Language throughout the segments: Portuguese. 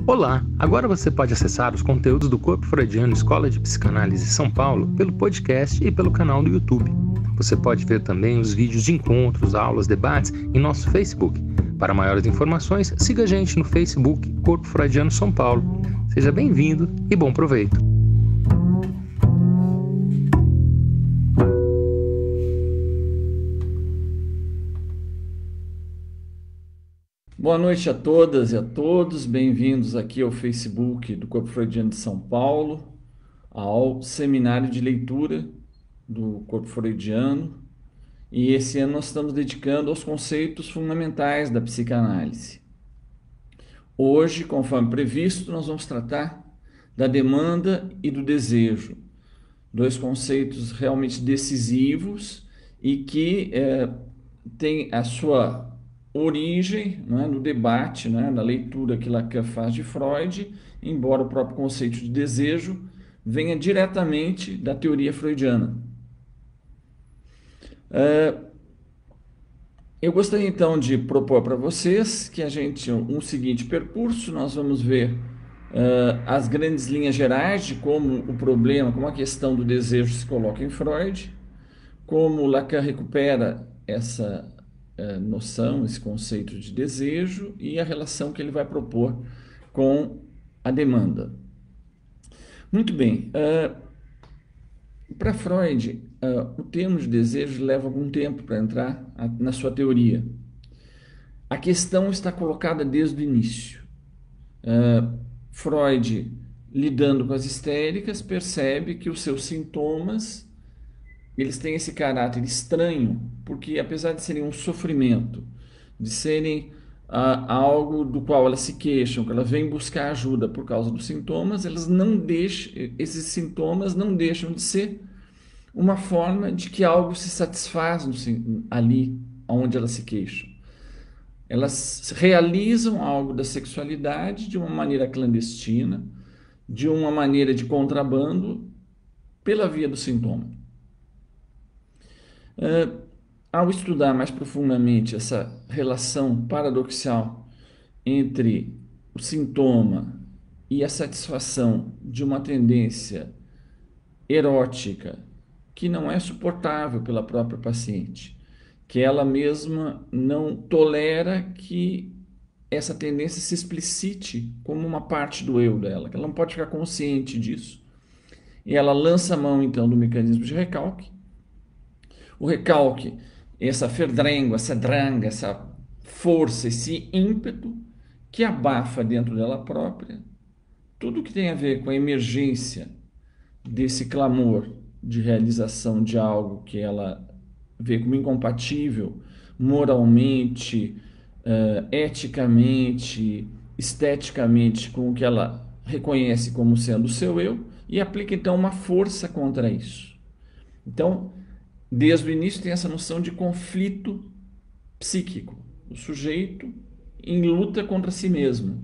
Olá! Agora você pode acessar os conteúdos do Corpo Freudiano Escola de Psicanálise São Paulo pelo podcast e pelo canal do YouTube. Você pode ver também os vídeos de encontros, aulas, debates em nosso Facebook. Para maiores informações, siga a gente no Facebook Corpo Freudiano São Paulo. Seja bem-vindo e bom proveito! Boa noite a todas e a todos, bem-vindos aqui ao Facebook do Corpo Freudiano de São Paulo, ao seminário de leitura do Corpo Freudiano, e esse ano nós estamos dedicando aos conceitos fundamentais da psicanálise. Hoje, conforme previsto, nós vamos tratar da demanda e do desejo, dois conceitos realmente decisivos e que têm a sua origem, né, no debate, né, na leitura que Lacan faz de Freud, embora o próprio conceito de desejo venha diretamente da teoria freudiana. Eu gostaria então de propor para vocês que a gente, um seguinte percurso, nós vamos ver as grandes linhas gerais de como o problema, como a questão do desejo se coloca em Freud, como Lacan recupera essa noção, esse conceito de desejo e a relação que ele vai propor com a demanda. Muito bem, para Freud, o termo de desejo leva algum tempo para entrar na sua teoria. A questão está colocada desde o início. Freud, lidando com as histéricas, percebe que os seus sintomas eles têm esse caráter estranho, porque apesar de serem um sofrimento, de serem algo do qual elas se queixam, que ela vem buscar ajuda por causa dos sintomas, esses sintomas não deixam de ser uma forma de que algo se satisfaz ali onde elas se queixam. Elas realizam algo da sexualidade de uma maneira clandestina, de uma maneira de contrabando, pela via do sintoma. Ao estudar mais profundamente essa relação paradoxal entre o sintoma e a satisfação de uma tendência erótica que não é suportável pela própria paciente, que ela mesma não tolera que essa tendência se explicite como uma parte do eu dela, que ela não pode ficar consciente disso. E ela lança a mão então do mecanismo de recalque. O recalque, essa verdrengo, essa dranga, essa força, esse ímpeto que abafa dentro dela própria tudo que tem a ver com a emergência desse clamor de realização de algo que ela vê como incompatível moralmente, eticamente, esteticamente com o que ela reconhece como sendo o seu eu e aplica então uma força contra isso. Então, desde o início tem essa noção de conflito psíquico, o sujeito em luta contra si mesmo.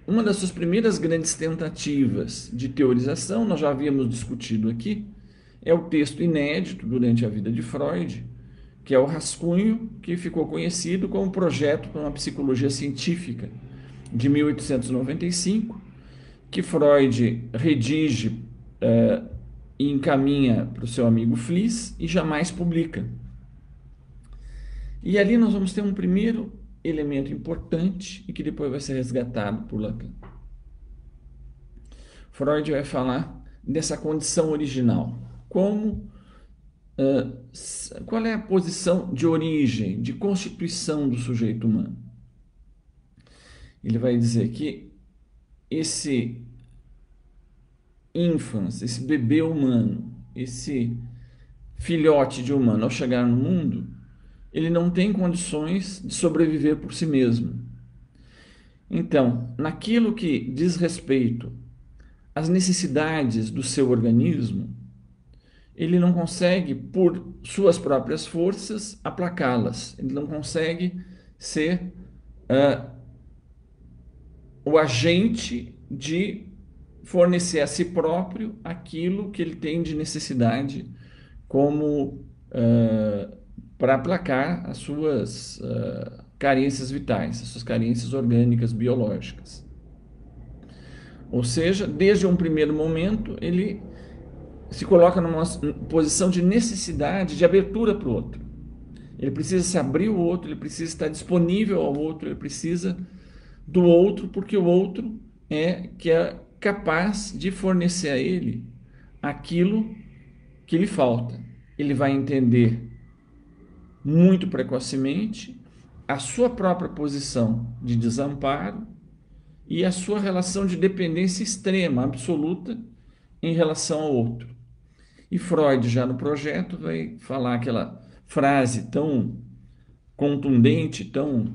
Uma das suas primeiras grandes tentativas de teorização, nós já havíamos discutido aqui, é o texto inédito durante a vida de Freud, que é o rascunho que ficou conhecido como Projeto para uma Psicologia Científica, de 1895, que Freud redige e encaminha para o seu amigo Fliess e jamais publica. E ali nós vamos ter um primeiro elemento importante e que depois vai ser resgatado por Lacan. Freud vai falar dessa condição original, qual é a posição de origem, de constituição do sujeito humano. Ele vai dizer que esse infans, esse bebê humano, esse filhote de humano, ao chegar no mundo, ele não tem condições de sobreviver por si mesmo. Então, naquilo que diz respeito às necessidades do seu organismo, ele não consegue, por suas próprias forças, aplacá-las. Ele não consegue ser o agente de fornecer a si próprio aquilo que ele tem de necessidade como para aplacar as suas carências vitais, as suas carências orgânicas, biológicas. Ou seja, desde um primeiro momento, ele se coloca numa posição de necessidade, de abertura para o outro. Ele precisa se abrir ao outro, ele precisa estar disponível ao outro, ele precisa do outro, porque o outro é capaz de fornecer a ele aquilo que lhe falta. Ele vai entender muito precocemente a sua própria posição de desamparo e a sua relação de dependência extrema, absoluta, em relação ao outro. E Freud, já no projeto, vai falar aquela frase tão contundente, tão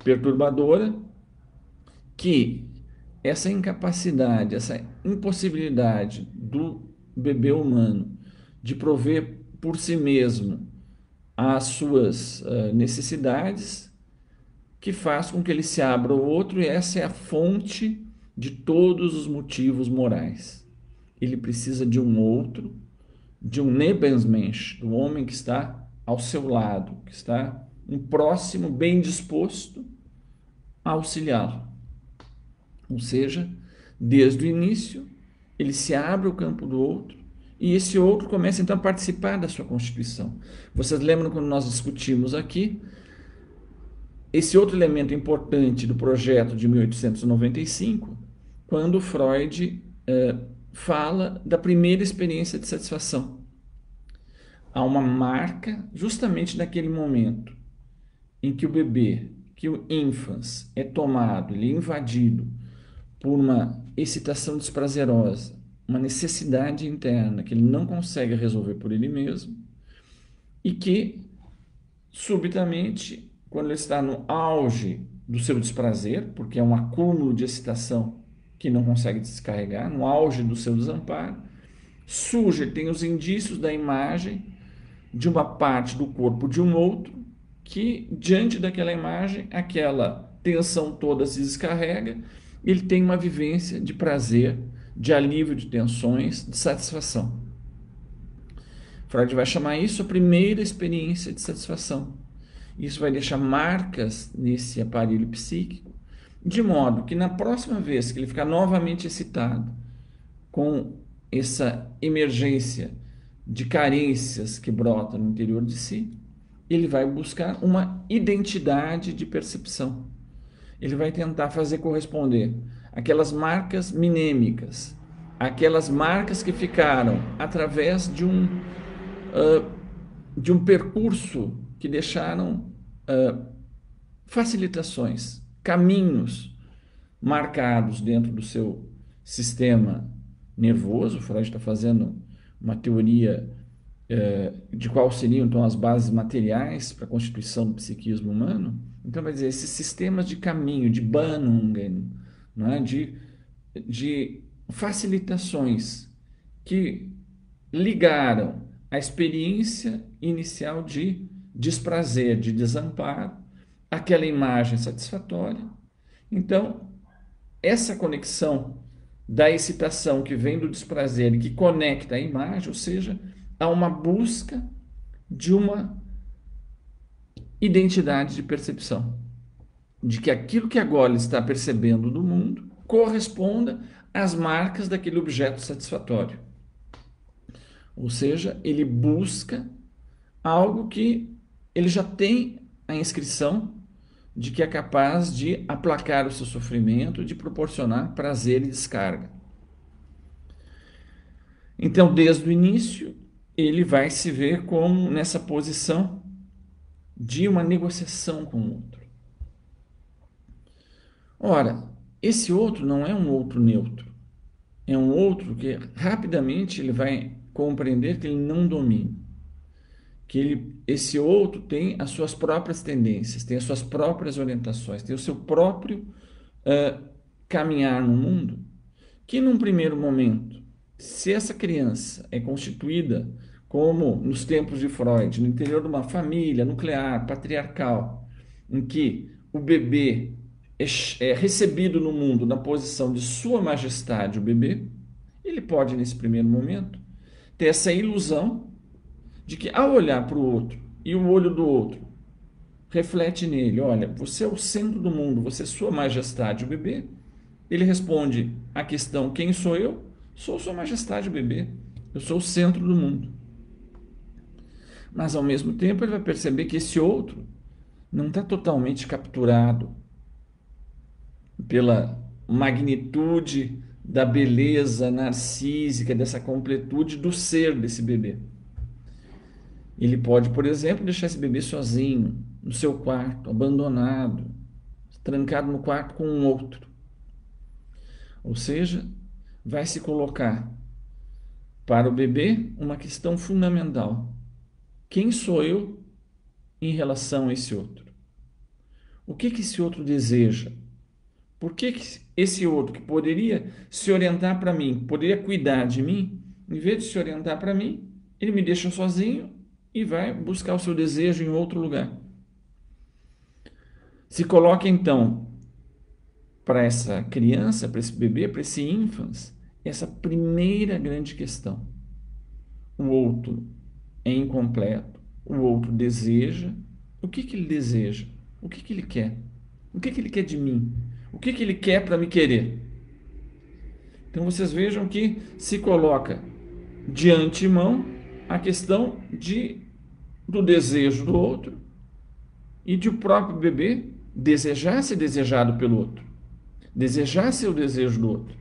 perturbadora, que essa incapacidade, essa impossibilidade do bebê humano de prover por si mesmo as suas necessidades, que faz com que ele se abra ao outro, e essa é a fonte de todos os motivos morais. Ele precisa de um outro, de um Lebensmensch, do homem que está ao seu lado, que está um próximo bem disposto a auxiliá-lo. Ou seja, desde o início, ele se abre ao campo do outro e esse outro começa então a participar da sua constituição. Vocês lembram quando nós discutimos aqui esse outro elemento importante do projeto de 1895, quando Freud fala da primeira experiência de satisfação. Há uma marca justamente naquele momento em que o bebê, que o ínfans é tomado, ele é invadido por uma excitação desprazerosa, uma necessidade interna que ele não consegue resolver por ele mesmo e que, subitamente, quando ele está no auge do seu desprazer, porque é um acúmulo de excitação que não consegue descarregar, no auge do seu desamparo, surge, ele tem os indícios da imagem de uma parte do corpo de um outro que, diante daquela imagem, aquela tensão toda se descarrega, ele tem uma vivência de prazer, de alívio de tensões, de satisfação. Freud vai chamar isso a primeira experiência de satisfação. Isso vai deixar marcas nesse aparelho psíquico, de modo que na próxima vez que ele ficar novamente excitado com essa emergência de carências que brotam no interior de si, ele vai buscar uma identidade de percepção. Ele vai tentar fazer corresponder aquelas marcas minêmicas, aquelas marcas que ficaram através de um percurso que deixaram facilitações, caminhos marcados dentro do seu sistema nervoso. Freud está fazendo uma teoria de quais seriam então as bases materiais para a constituição do psiquismo humano. Então vai dizer, esses sistemas de caminho, de Bahnungen, não é? de facilitações que ligaram a experiência inicial de desprazer, de desamparo, aquela imagem satisfatória. Então, essa conexão da excitação que vem do desprazer e que conecta a imagem, ou seja, há uma busca de uma identidade de percepção, de que aquilo que agora ele está percebendo do mundo corresponda às marcas daquele objeto satisfatório. Ou seja, ele busca algo que ele já tem a inscrição de que é capaz de aplacar o seu sofrimento, de proporcionar prazer e descarga. Então, desde o início, ele vai se ver como nessa posição de uma negociação com o outro. Ora, esse outro não é um outro neutro. É um outro que rapidamente ele vai compreender que ele não domina. Que esse outro tem as suas próprias tendências, tem as suas próprias orientações, tem o seu próprio caminhar no mundo, que num primeiro momento, se essa criança é constituída como nos tempos de Freud, no interior de uma família nuclear, patriarcal, em que o bebê é recebido no mundo na posição de sua majestade, o bebê, ele pode, nesse primeiro momento, ter essa ilusão de que, ao olhar para o outro e o olho do outro reflete nele, olha, você é o centro do mundo, você é Sua Majestade, o bebê. Ele responde à questão, quem sou eu? Sou Sua Majestade, o bebê. Eu sou o centro do mundo. Mas, ao mesmo tempo, ele vai perceber que esse outro não está totalmente capturado pela magnitude da beleza narcísica, dessa completude do ser desse bebê. Ele pode, por exemplo, deixar esse bebê sozinho, no seu quarto, abandonado, trancado no quarto com um outro. Ou seja, vai se colocar para o bebê uma questão fundamental. Quem sou eu em relação a esse outro? O que esse outro deseja? Por que esse outro que poderia se orientar para mim, poderia cuidar de mim, em vez de se orientar para mim, ele me deixa sozinho e vai buscar o seu desejo em outro lugar? Se coloca então para essa criança, para esse bebê, para esse ínfans, essa primeira grande questão. O outro é incompleto, o outro deseja. O que ele deseja? O que ele quer? O que ele quer de mim? O que ele quer para me querer? Então vocês vejam que se coloca de antemão a questão do desejo do outro e de o próprio bebê desejar ser desejado pelo outro, desejar ser o desejo do outro.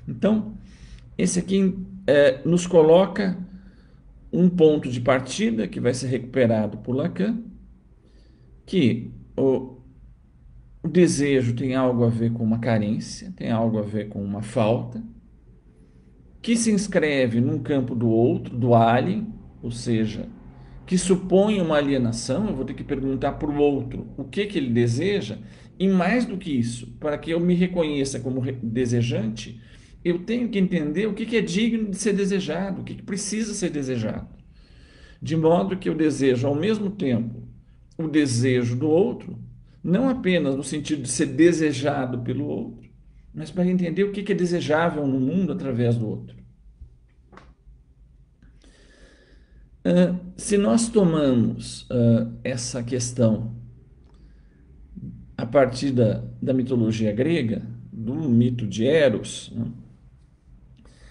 Então, esse aqui nos coloca um ponto de partida que vai ser recuperado por Lacan, que o desejo tem algo a ver com uma carência, tem algo a ver com uma falta, que se inscreve num campo do outro, do alien, ou seja, que supõe uma alienação. Eu vou ter que perguntar para o outro o que ele deseja, e mais do que isso, para que eu me reconheça como desejante, eu tenho que entender o que é digno de ser desejado, o que precisa ser desejado. De modo que eu desejo, ao mesmo tempo, o desejo do outro, não apenas no sentido de ser desejado pelo outro, mas para entender o que é desejável no mundo através do outro. Se nós tomamos essa questão a partir da mitologia grega, do mito de Eros, né?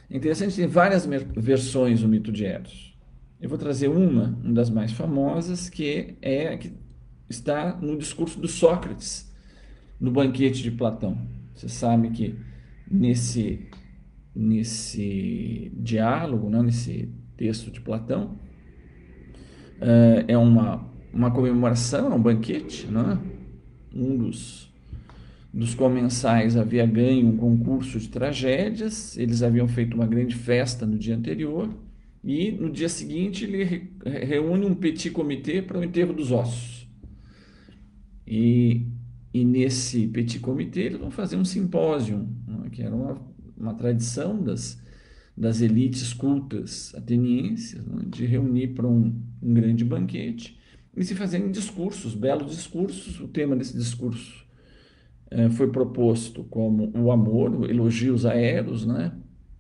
É interessante, tem várias versões do mito de Eros. Eu vou trazer uma das mais famosas, que é a que está no discurso do Sócrates, no banquete de Platão. Você sabe que nesse diálogo, né, nesse texto de Platão, é uma comemoração, é um banquete, né? Um dos comensais havia ganho um concurso de tragédias, eles haviam feito uma grande festa no dia anterior, e no dia seguinte ele reúne um petit comité para o enterro dos ossos. E nesse petit comité eles vão fazer um simpósio, né, que era uma tradição das elites cultas atenienses, né, de reunir para um grande banquete e se fazerem discursos, belos discursos. O tema desse discurso foi proposto como o amor, elogios a Eros, né?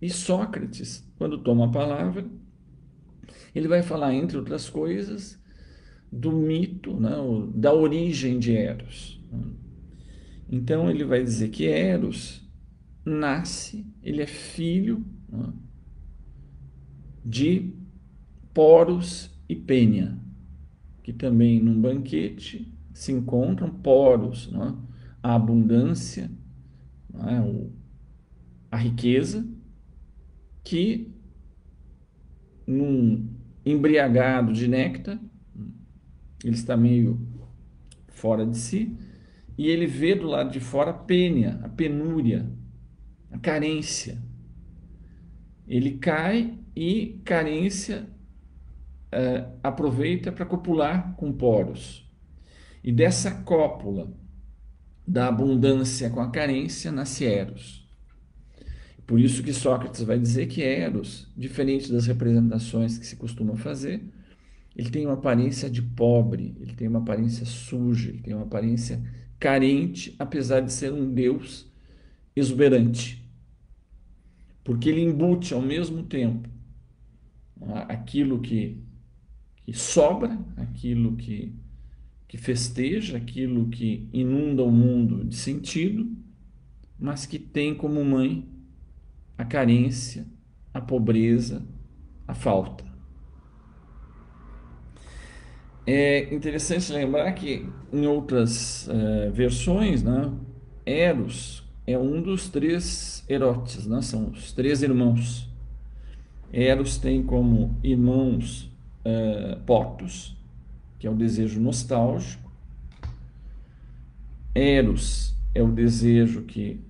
E Sócrates, quando toma a palavra, ele vai falar, entre outras coisas, do mito, né? Da origem de Eros. Então ele vai dizer que Eros nasce, ele é filho, né, de Poros e Pênia, que também num banquete se encontram. Poros, né, a abundância, né, a riqueza, que num embriagado de néctar, ele está meio fora de si, e ele vê do lado de fora a pênia, a penúria, a carência. Ele cai e carência aproveita para copular com Poros. E dessa cópula da abundância com a carência nasce Eros. Por isso que Sócrates vai dizer que Eros, diferente das representações que se costuma fazer, ele tem uma aparência de pobre, ele tem uma aparência suja, ele tem uma aparência carente, apesar de ser um deus exuberante. Porque ele embute ao mesmo tempo aquilo que que sobra, aquilo que festeja, aquilo que inunda o mundo de sentido, mas que tem como mãe a carência, a pobreza, a falta. É interessante lembrar que em outras versões, né, Eros é um dos três Erotes, né, são os três irmãos. Eros tem como irmãos Potos, que é o desejo nostálgico. Eros é o desejo que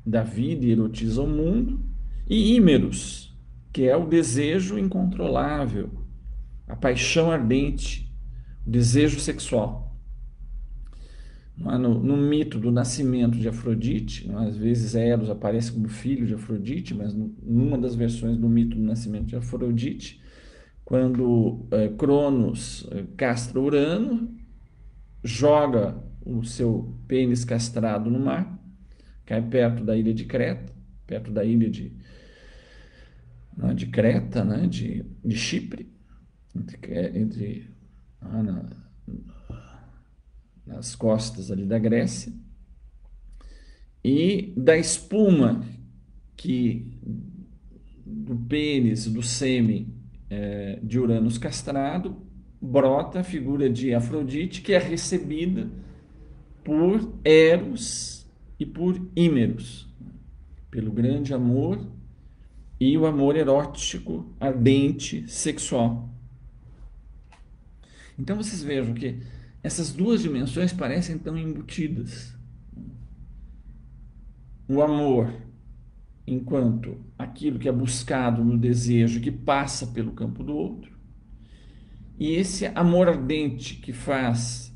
dá vida e erotiza o mundo. E Ímeros, que é o desejo incontrolável, a paixão ardente, o desejo sexual. No mito do nascimento de Afrodite, às vezes Eros aparece como filho de Afrodite, mas numa das versões do mito do nascimento de Afrodite, quando Cronos castra Urano, joga o seu pênis castrado no mar, cai perto da ilha de Creta, perto da ilha de Creta, né, de Chipre, nas costas ali da Grécia, e da espuma do pênis, do sêmen de Urano castrado, brota a figura de Afrodite, que é recebida por Eros e por Ímeros, pelo grande amor e o amor erótico, ardente, sexual. Então vocês vejam que essas duas dimensões parecem tão embutidas. O amor, enquanto aquilo que é buscado no desejo, que passa pelo campo do outro, e esse amor ardente que faz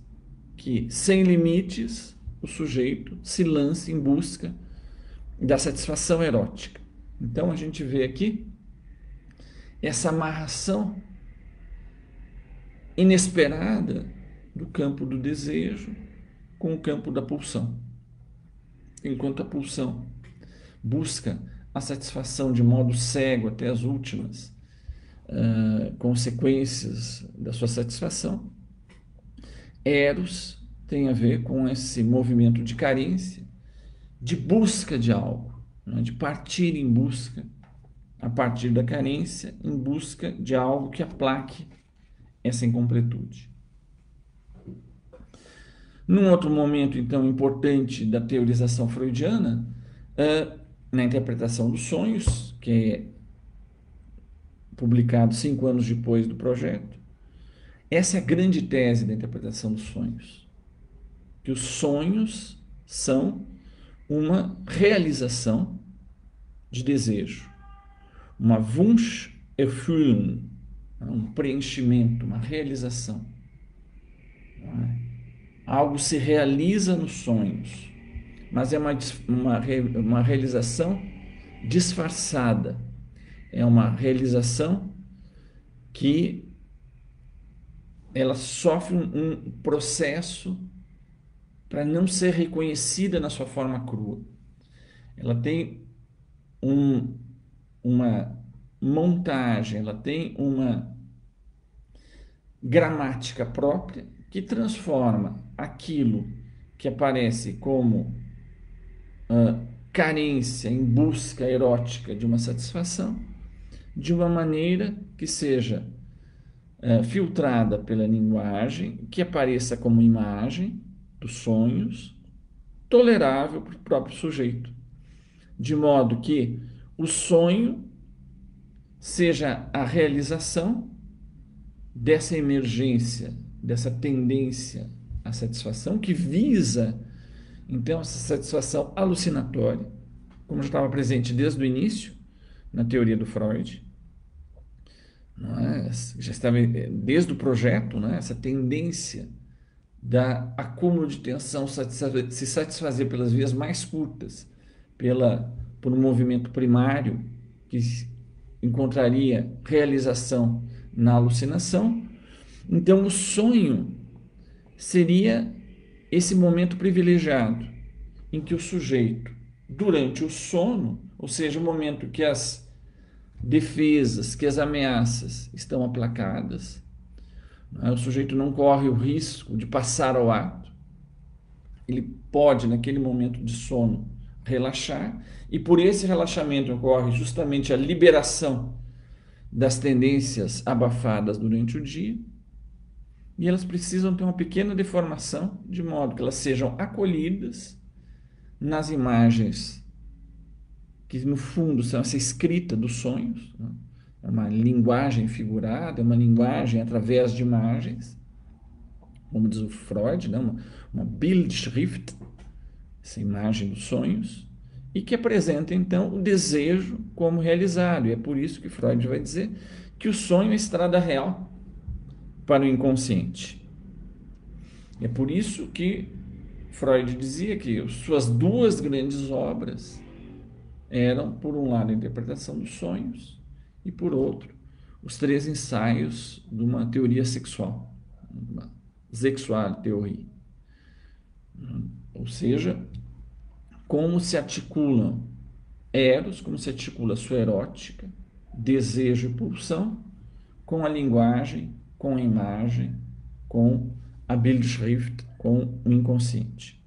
que, sem limites, o sujeito se lance em busca da satisfação erótica. Então a gente vê aqui essa amarração inesperada do campo do desejo com o campo da pulsão. Enquanto a pulsão busca a satisfação de modo cego até as últimas consequências da sua satisfação, Eros tem a ver com esse movimento de carência, de busca de algo, né? De partir em busca, a partir da carência, em busca de algo que aplaque essa incompletude. Num outro momento, então, importante da teorização freudiana, na interpretação dos sonhos, que é publicado 5 anos depois do projeto, essa é a grande tese da interpretação dos sonhos, que os sonhos são uma realização de desejo, uma Wunscherfüllung, um preenchimento, uma realização. Algo se realiza nos sonhos, mas é uma realização disfarçada, é uma realização que ela sofre um processo para não ser reconhecida na sua forma crua. Ela tem uma montagem, ela tem uma gramática própria que transforma aquilo que aparece como carência em busca erótica de uma satisfação, de uma maneira que seja filtrada pela linguagem, que apareça como imagem dos sonhos, tolerável para o próprio sujeito, de modo que o sonho seja a realização dessa emergência, dessa tendência à satisfação, que visa, então, essa satisfação alucinatória, como já estava presente desde o início, na teoria do Freud, não é? Já estava desde o projeto, não é? Essa tendência da acúmulo de tensão se satisfazer pelas vias mais curtas, por um movimento primário que encontraria realização na alucinação. Então, o sonho seria esse momento privilegiado em que o sujeito, durante o sono, ou seja, o momento que as defesas, que as ameaças estão aplacadas, O sujeito não corre o risco de passar ao ato. Ele pode, naquele momento de sono, relaxar, e por esse relaxamento ocorre justamente a liberação das tendências abafadas durante o dia, e elas precisam ter uma pequena deformação, de modo que elas sejam acolhidas nas imagens que, no fundo, são essa escrita dos sonhos, né? É uma linguagem figurada, é uma linguagem através de imagens, como diz o Freud, né? Uma Bildschrift, essa imagem dos sonhos, e que apresenta, então, o desejo como realizado. E é por isso que Freud vai dizer que o sonho é estrada real para o inconsciente. É por isso que Freud dizia que suas duas grandes obras eram, por um lado, a interpretação dos sonhos e, por outro, os 3 ensaios de uma teoria sexual, uma Sexualtheorie. Ou seja, como se articulam Eros, como se articula a sua erótica, desejo e pulsão, com a linguagem, com a imagem, com a Bildschrift, com o inconsciente.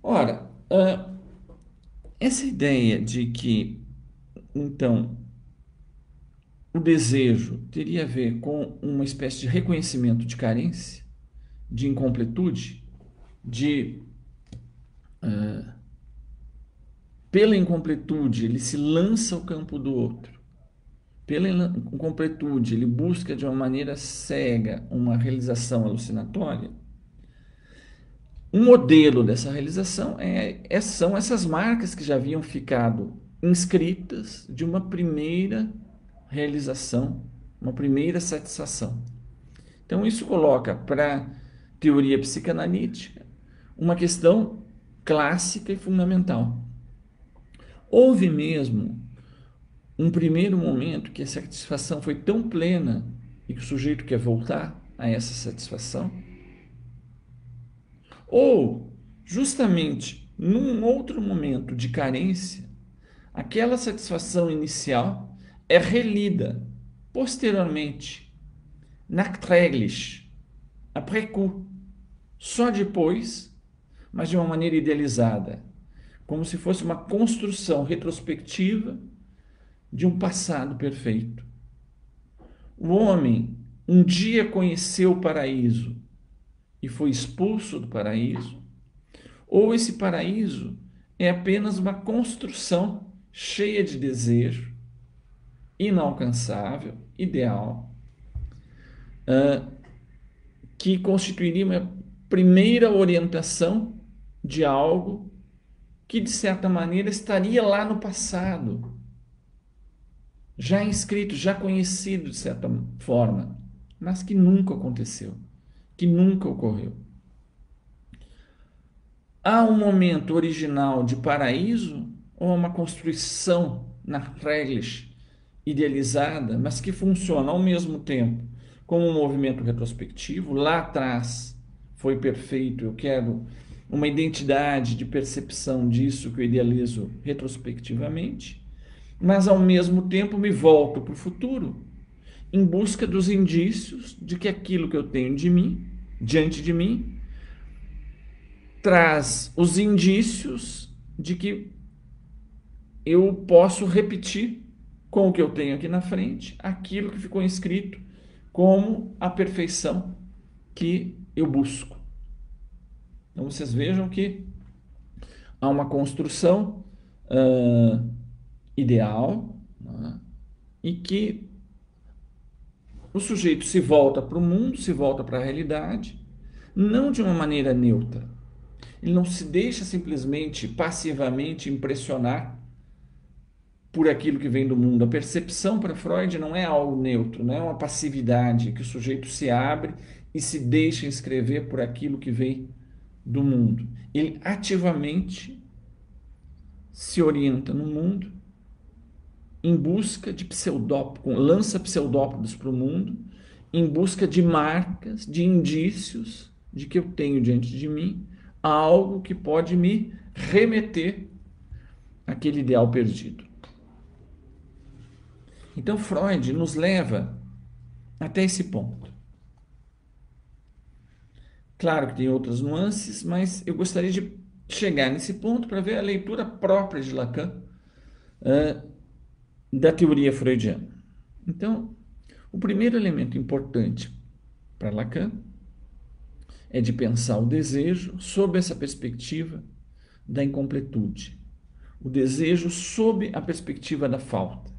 Ora, essa ideia de que, então, o desejo teria a ver com uma espécie de reconhecimento de carência, de incompletude, pela incompletude ele se lança ao campo do outro, pela incompletude ele busca de uma maneira cega uma realização alucinatória. Um modelo dessa realização são essas marcas que já haviam ficado inscritas de uma primeira realização, uma primeira satisfação. Então isso coloca para a teoria psicanalítica uma questão clássica e fundamental. Houve mesmo um primeiro momento que a satisfação foi tão plena e que o sujeito quer voltar a essa satisfação? Ou, justamente num outro momento de carência, aquela satisfação inicial é relida posteriormente, nachträglich, après coup, só depois, mas de uma maneira idealizada, como se fosse uma construção retrospectiva de um passado perfeito. O homem um dia conheceu o paraíso e foi expulso do paraíso, ou esse paraíso é apenas uma construção cheia de desejo, inalcançável, ideal, que constituiria uma primeira orientação de algo que, de certa maneira, estaria lá no passado, já inscrito, já conhecido de certa forma, mas que nunca aconteceu, que nunca ocorreu. Há um momento original de paraíso ou uma construção nachträglich, idealizada, mas que funciona ao mesmo tempo como um movimento retrospectivo? Lá atrás foi perfeito, eu quero uma identidade de percepção disso que eu idealizo retrospectivamente, mas ao mesmo tempo me volto para o futuro em busca dos indícios de que aquilo que eu tenho de mim, diante de mim, traz os indícios de que eu posso repetir com o que eu tenho aqui na frente aquilo que ficou inscrito como a perfeição que eu busco. Então vocês vejam que há uma construção ideal, né, e que o sujeito se volta para o mundo, se volta para a realidade, não de uma maneira neutra. Ele não se deixa simplesmente, passivamente impressionar por aquilo que vem do mundo. A percepção para Freud não é algo neutro, não é uma passividade que o sujeito se abre e se deixa inscrever por aquilo que vem do mundo. Ele ativamente se orienta no mundo em busca de pseudópodos, lança pseudópodos para o mundo, em busca de marcas, de indícios de que eu tenho diante de mim algo que pode me remeter àquele ideal perdido. Então, Freud nos leva até esse ponto. Claro que tem outras nuances, mas eu gostaria de chegar nesse ponto para ver a leitura própria de Lacan da teoria freudiana. Então, o primeiro elemento importante para Lacan é de pensar o desejo sob essa perspectiva da incompletude, o desejo sob a perspectiva da falta,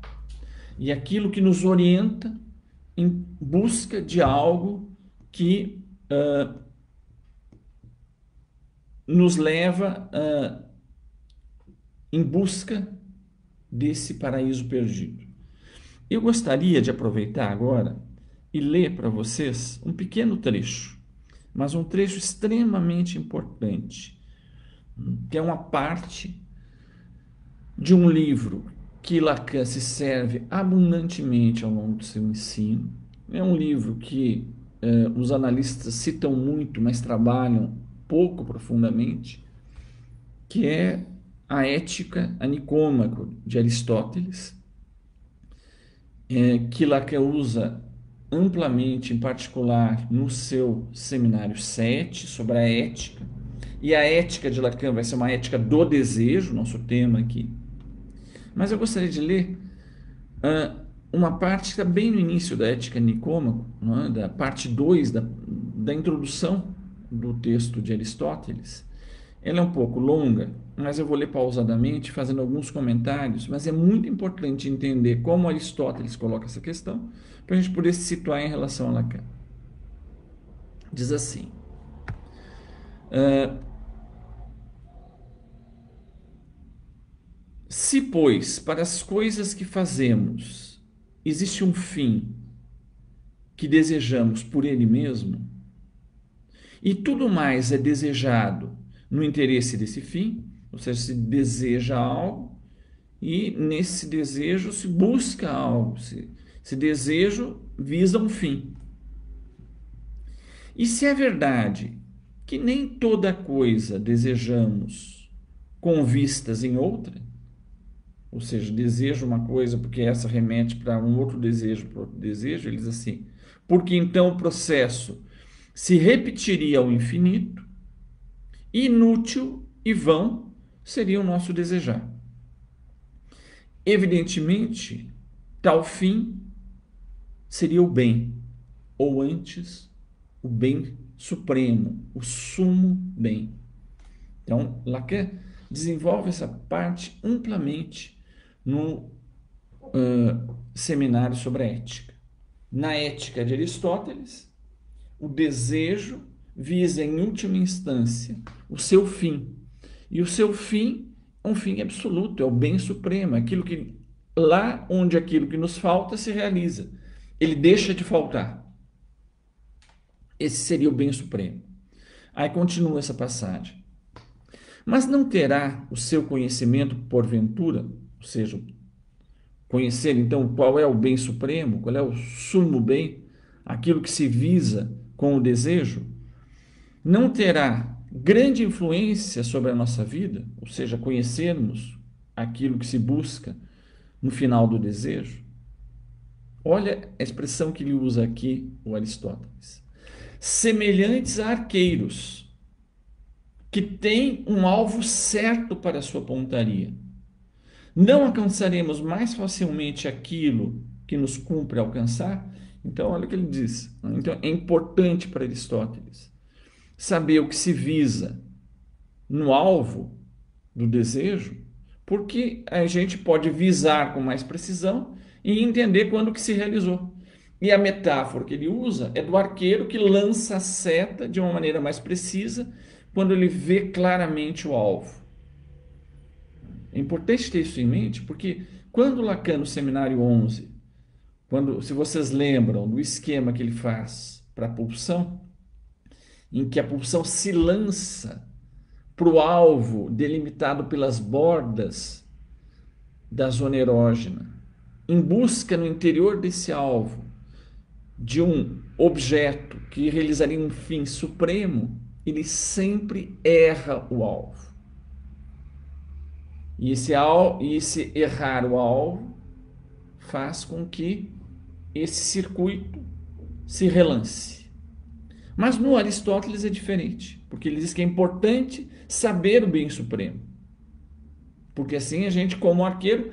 e aquilo que nos orienta em busca de algo que nos leva em busca desse paraíso perdido. Eu gostaria de aproveitar agora e ler para vocês um pequeno trecho, mas um trecho extremamente importante, que é uma parte de um livro que Lacan se serve abundantemente ao longo do seu ensino. É um livro que os analistas citam muito, mas trabalham pouco profundamente, que é a Ética a Nicômaco, de Aristóteles, que Lacan usa amplamente, em particular no seu seminário 7, sobre a ética. E a ética de Lacan vai ser uma ética do desejo, nosso tema aqui. Mas eu gostaria de ler uma parte que está bem no início da Ética Nicômaco, da parte 2 da introdução do texto de Aristóteles. Ela é um pouco longa, mas eu vou ler pausadamente, fazendo alguns comentários, mas é muito importante entender como Aristóteles coloca essa questão, para a gente poder se situar em relação a Lacan. Diz assim: se, pois, para as coisas que fazemos existe um fim que desejamos por ele mesmo, e tudo mais é desejado no interesse desse fim, ou seja, se deseja algo e nesse desejo se busca algo, esse desejo visa um fim. E se é verdade que nem toda coisa desejamos com vistas em outra, ou seja, desejo uma coisa porque essa remete para um outro desejo, ele diz assim, porque então o processo se repetiria ao infinito, inútil e vão seria o nosso desejar. Evidentemente, tal fim seria o bem, ou antes, o bem supremo, o sumo bem. Então, Lacan desenvolve essa parte amplamente no seminário sobre a ética. Na Ética de Aristóteles, o desejo visa, em última instância, o seu fim. E o seu fim é um fim absoluto, é o bem supremo, aquilo que lá onde aquilo que nos falta se realiza. Ele deixa de faltar. Esse seria o bem supremo. Aí continua essa passagem. Mas não terá o seu conhecimento porventura, ou seja, conhecer então qual é o bem supremo, qual é o sumo bem, aquilo que se visa com o desejo, não terá grande influência sobre a nossa vida, ou seja, conhecermos aquilo que se busca no final do desejo? Olha a expressão que ele usa aqui, o Aristóteles. Semelhantes a arqueiros, que têm um alvo certo para a sua pontaria. Não alcançaremos mais facilmente aquilo que nos cumpre alcançar? Então, olha o que ele diz. Então, é importante para Aristóteles saber o que se visa no alvo do desejo, porque a gente pode visar com mais precisão e entender quando que se realizou. E a metáfora que ele usa é do arqueiro que lança a seta de uma maneira mais precisa quando ele vê claramente o alvo. É importante ter isso em mente, porque quando Lacan, no seminário 11, se vocês lembram do esquema que ele faz para a pulsão, em que a pulsão se lança para o alvo delimitado pelas bordas da zona erógena, em busca no interior desse alvo de um objeto que realizaria um fim supremo, ele sempre erra o alvo. E esse errar o alvo faz com que esse circuito se relance. Mas no Aristóteles é diferente, porque ele diz que é importante saber o bem supremo. Porque assim a gente, como arqueiro,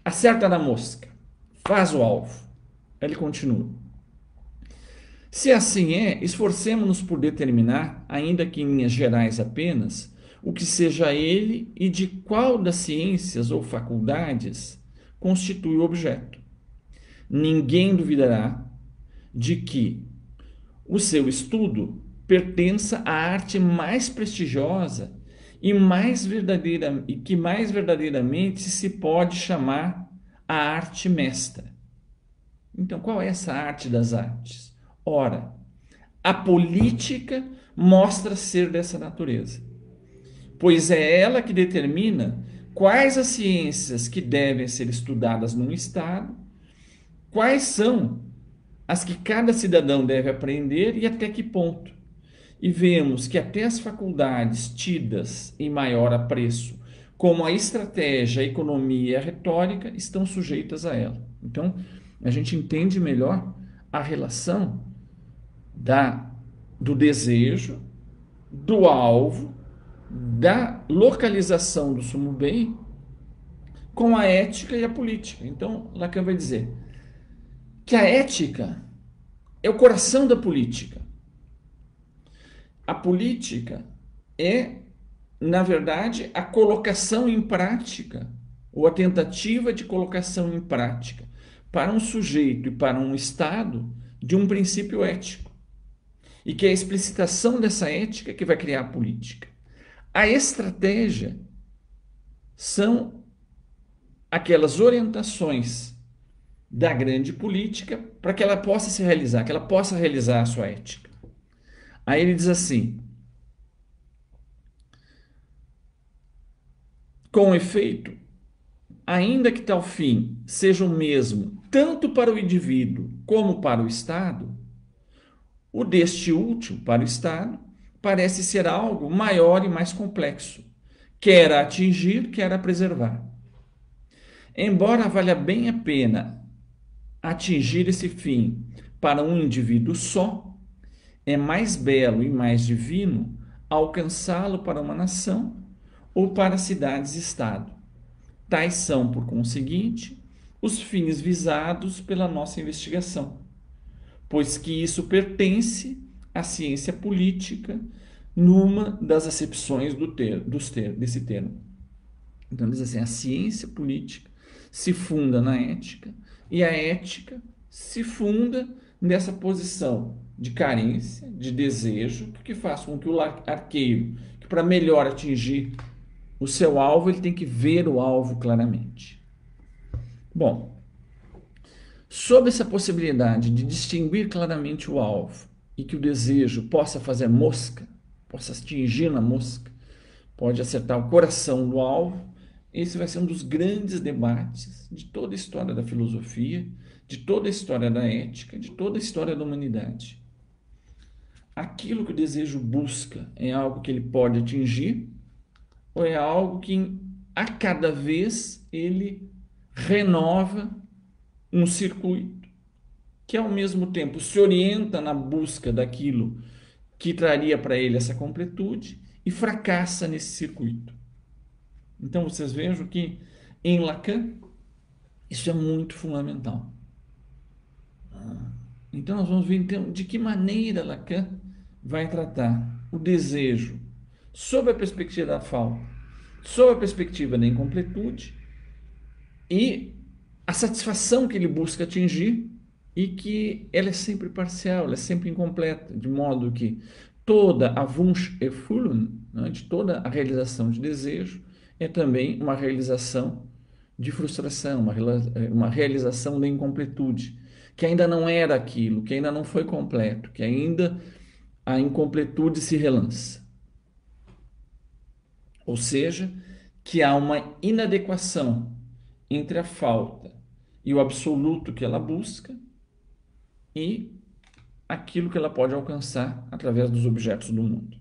acerta na mosca, faz o alvo. Ele continua. Se assim é, esforcemo-nos por determinar, ainda que em linhas gerais apenas, o que seja ele e de qual das ciências ou faculdades constitui o objeto. Ninguém duvidará de que o seu estudo pertença à arte mais prestigiosa e que mais verdadeiramente se pode chamar a arte mestra. Então, qual é essa arte das artes? Ora, a política mostra ser dessa natureza, pois é ela que determina quais as ciências que devem ser estudadas num Estado, quais são as que cada cidadão deve aprender e até que ponto. E vemos que até as faculdades tidas em maior apreço, como a estratégia, a economia e a retórica, estão sujeitas a ela. Então, a gente entende melhor a relação do desejo, do alvo, da localização do sumo bem com a ética e a política. Então, Lacan vai dizer que a ética é o coração da política. A política é, na verdade, a colocação em prática, ou a tentativa de colocação em prática, para um sujeito e para um Estado, de um princípio ético. E que é a explicitação dessa ética que vai criar a política. A estratégia são aquelas orientações da grande política para que ela possa se realizar, que ela possa realizar a sua ética. Aí ele diz assim: com efeito, ainda que tal fim seja o mesmo tanto para o indivíduo como para o Estado, o deste último, para o Estado, parece ser algo maior e mais complexo, quer a atingir, quer a preservar. Embora valha bem a pena atingir esse fim para um indivíduo só, é mais belo e mais divino alcançá-lo para uma nação ou para cidades-estado. Tais são, por conseguinte, os fins visados pela nossa investigação, pois que isso pertence à ciência política numa das acepções desse termo. Então, diz assim, a ciência política se funda na ética e a ética se funda nessa posição de carência, de desejo, que faz com que o arqueiro, que para melhor atingir o seu alvo, ele tem que ver o alvo claramente. Bom, sob essa possibilidade de distinguir claramente o alvo e que o desejo possa fazer mosca, possa atingir na mosca, pode acertar o coração do alvo, esse vai ser um dos grandes debates de toda a história da filosofia, de toda a história da ética, de toda a história da humanidade. Aquilo que o desejo busca é algo que ele pode atingir ou é algo que a cada vez ele renova um circuito que ao mesmo tempo se orienta na busca daquilo que traria para ele essa completude e fracassa nesse circuito. Então vocês vejam que em Lacan isso é muito fundamental. Então nós vamos ver então, de que maneira Lacan vai tratar o desejo sob a perspectiva da falta, sob a perspectiva da incompletude e a satisfação que ele busca atingir e que ela é sempre parcial, ela é sempre incompleta, de modo que toda a Wunsch-Erfüllung, né, de toda a realização de desejo, é também uma realização de frustração, uma realização da incompletude, que ainda não era aquilo, que ainda não foi completo, que ainda a incompletude se relança. Ou seja, que há uma inadequação entre a falta e o absoluto que ela busca e aquilo que ela pode alcançar através dos objetos do mundo.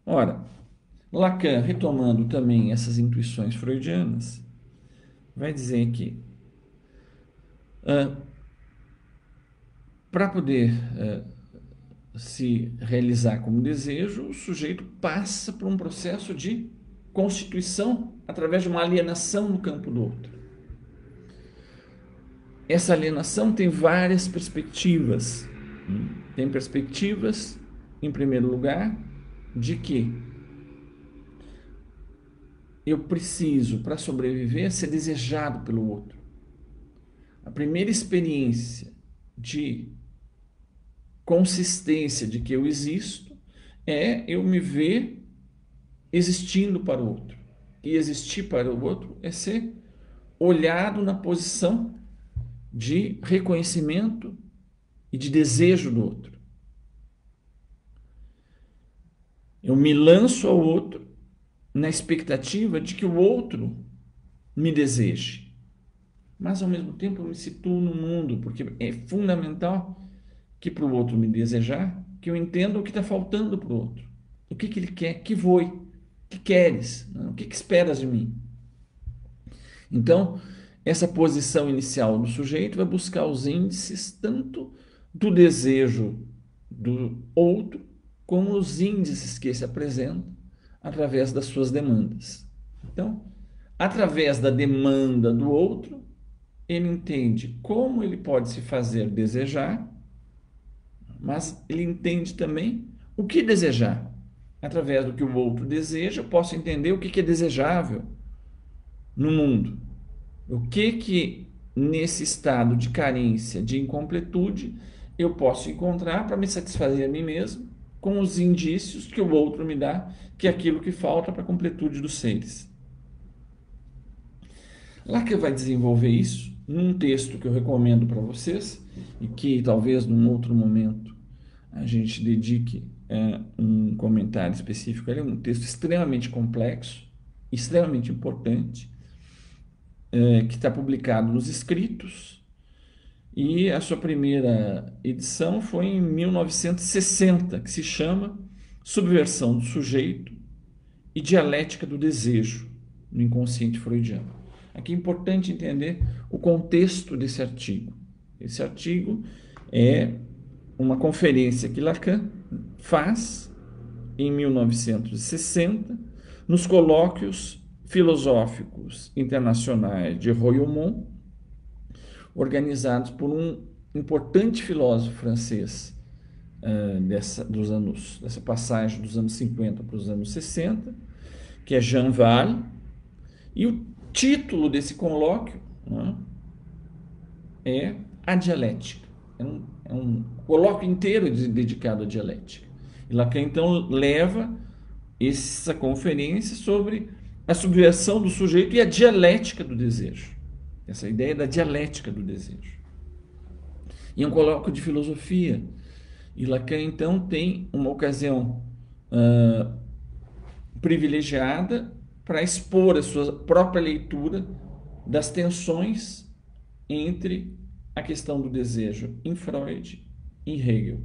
Ora, Lacan, retomando também essas intuições freudianas, vai dizer que para poder se realizar como desejo, o sujeito passa por um processo de constituição através de uma alienação no campo do outro. Essa alienação tem várias perspectivas. Tem perspectivas, em primeiro lugar, de que eu preciso, para sobreviver, ser desejado pelo outro. A primeira experiência de consistência de que eu existo é eu me ver existindo para o outro. E existir para o outro é ser olhado na posição de reconhecimento e de desejo do outro. Eu me lanço ao outro na expectativa de que o outro me deseje. Mas, ao mesmo tempo, eu me situo no mundo, porque é fundamental que para o outro me desejar, que eu entenda o que está faltando para o outro. O que ele quer, que foi, o que queres, o que esperas de mim. Então, essa posição inicial do sujeito vai buscar os índices tanto do desejo do outro, como os índices que se apresentam através das suas demandas. Então, através da demanda do outro, ele entende como ele pode se fazer desejar, mas ele entende também o que desejar. Através do que o outro deseja, eu posso entender o que é desejável no mundo. O que nesse estado de carência, de incompletude, eu posso encontrar para me satisfazer a mim mesmo com os indícios que o outro me dá, que é aquilo que falta para a completude dos seres. Lacan vai desenvolver isso num texto que eu recomendo para vocês e que talvez num outro momento a gente dedique um comentário específico. Ele é um texto extremamente complexo, extremamente importante, que está publicado nos Escritos, e a sua primeira edição foi em 1960, que se chama Subversão do Sujeito e Dialética do Desejo no Inconsciente Freudiano. Aqui é importante entender o contexto desse artigo. Esse artigo é uma conferência que Lacan faz em 1960 nos colóquios filosóficos internacionais de Royaumont, organizados por um importante filósofo francês dessa passagem dos anos 50 para os anos 60, que é Jean Wahl, e o título desse colóquio é A Dialética. É um colóquio inteiro dedicado à dialética. E Lacan, então, leva essa conferência sobre a subversão do sujeito e a dialética do desejo. Essa ideia da dialética do desejo. E é um colóquio de filosofia. E Lacan, então, tem uma ocasião privilegiada para expor a sua própria leitura das tensões entre a questão do desejo em Freud e em Hegel.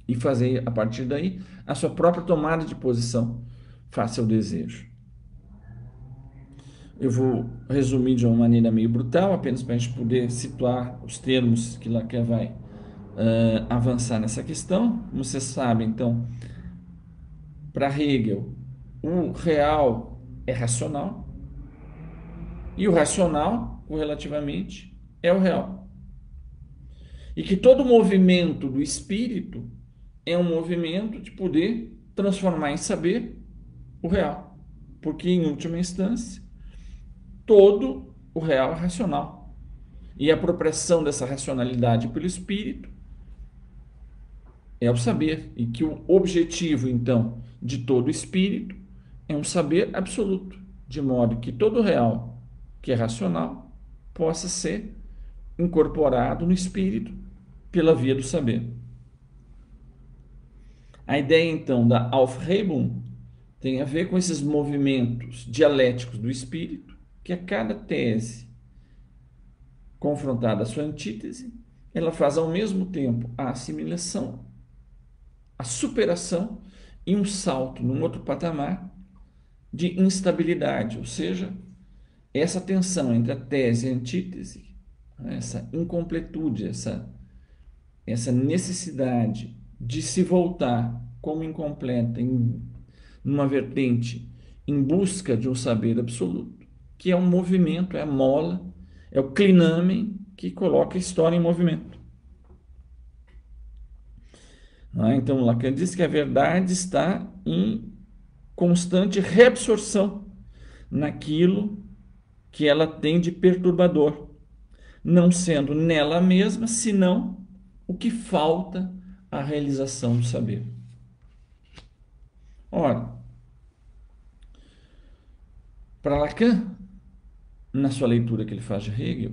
E fazer, a partir daí, a sua própria tomada de posição face ao desejo. Eu vou resumir de uma maneira meio brutal, apenas para a gente poder situar os termos que Lacan vai avançar nessa questão. Como vocês sabem, então, para Hegel, o real é racional e o racional, correlativamente, é o real. E que todo movimento do espírito é um movimento de poder transformar em saber o real. Porque, em última instância, todo o real é racional. E a apropriação dessa racionalidade pelo espírito é o saber. E que o objetivo, então, de todo espírito é um saber absoluto. De modo que todo o real, que é racional, possa ser incorporado no espírito pela via do saber. A ideia, então, da Aufhebung tem a ver com esses movimentos dialéticos do espírito, que a cada tese confrontada à sua antítese, ela faz ao mesmo tempo a assimilação, a superação e um salto num outro patamar de instabilidade, ou seja, essa tensão entre a tese e a antítese, essa incompletude, essa necessidade de se voltar como incompleta numa vertente em busca de um saber absoluto, que é um movimento, é a mola, é o clinamen que coloca a história em movimento. Então, Lacan diz que a verdade está em constante reabsorção naquilo que ela tem de perturbador, não sendo nela mesma, senão o que falta à realização do saber. Ora, para Lacan, na sua leitura que ele faz de Hegel,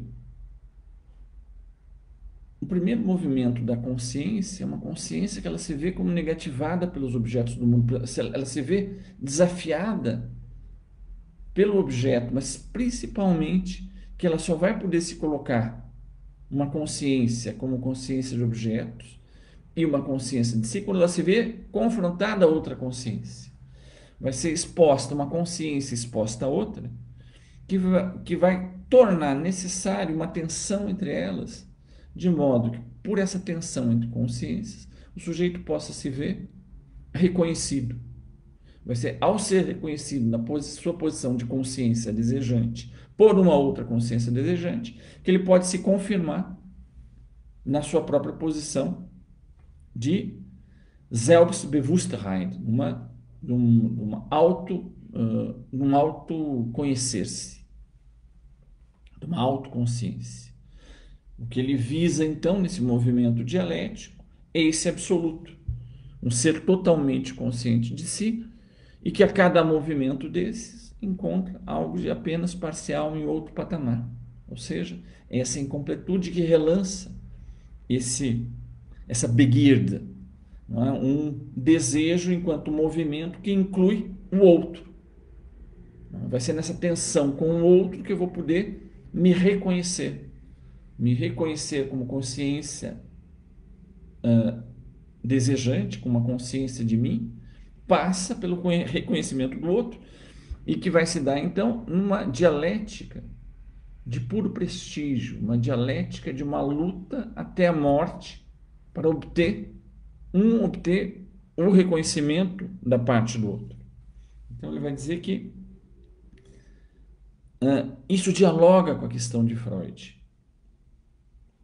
o primeiro movimento da consciência é uma consciência que ela se vê como negativada pelos objetos do mundo, ela se vê desafiada pelo objeto, mas principalmente que ela só vai poder se colocar uma consciência como consciência de objetos e uma consciência de si quando ela se vê confrontada a outra consciência. Vai ser exposta, uma consciência exposta a outra, que vai tornar necessário uma tensão entre elas, de modo que, por essa tensão entre consciências, o sujeito possa se ver reconhecido. Vai ser ao ser reconhecido na sua posição de consciência desejante por uma outra consciência desejante, que ele pode se confirmar na sua própria posição de Selbstbewusstheit, num autoconhecer-se, de uma autoconsciência. O que ele visa, então, nesse movimento dialético, é esse absoluto, um ser totalmente consciente de si e que a cada movimento desses encontra algo de apenas parcial em outro patamar. Ou seja, essa incompletude que relança essa beguirda, não é? Um desejo enquanto movimento que inclui o outro. Vai ser nessa tensão com o outro que eu vou poder me reconhecer como consciência desejante, como uma consciência de mim, passa pelo reconhecimento do outro e que vai se dar, então, numa dialética de puro prestígio, uma dialética de uma luta até a morte para obter o reconhecimento da parte do outro. Então ele vai dizer que isso dialoga com a questão de Freud.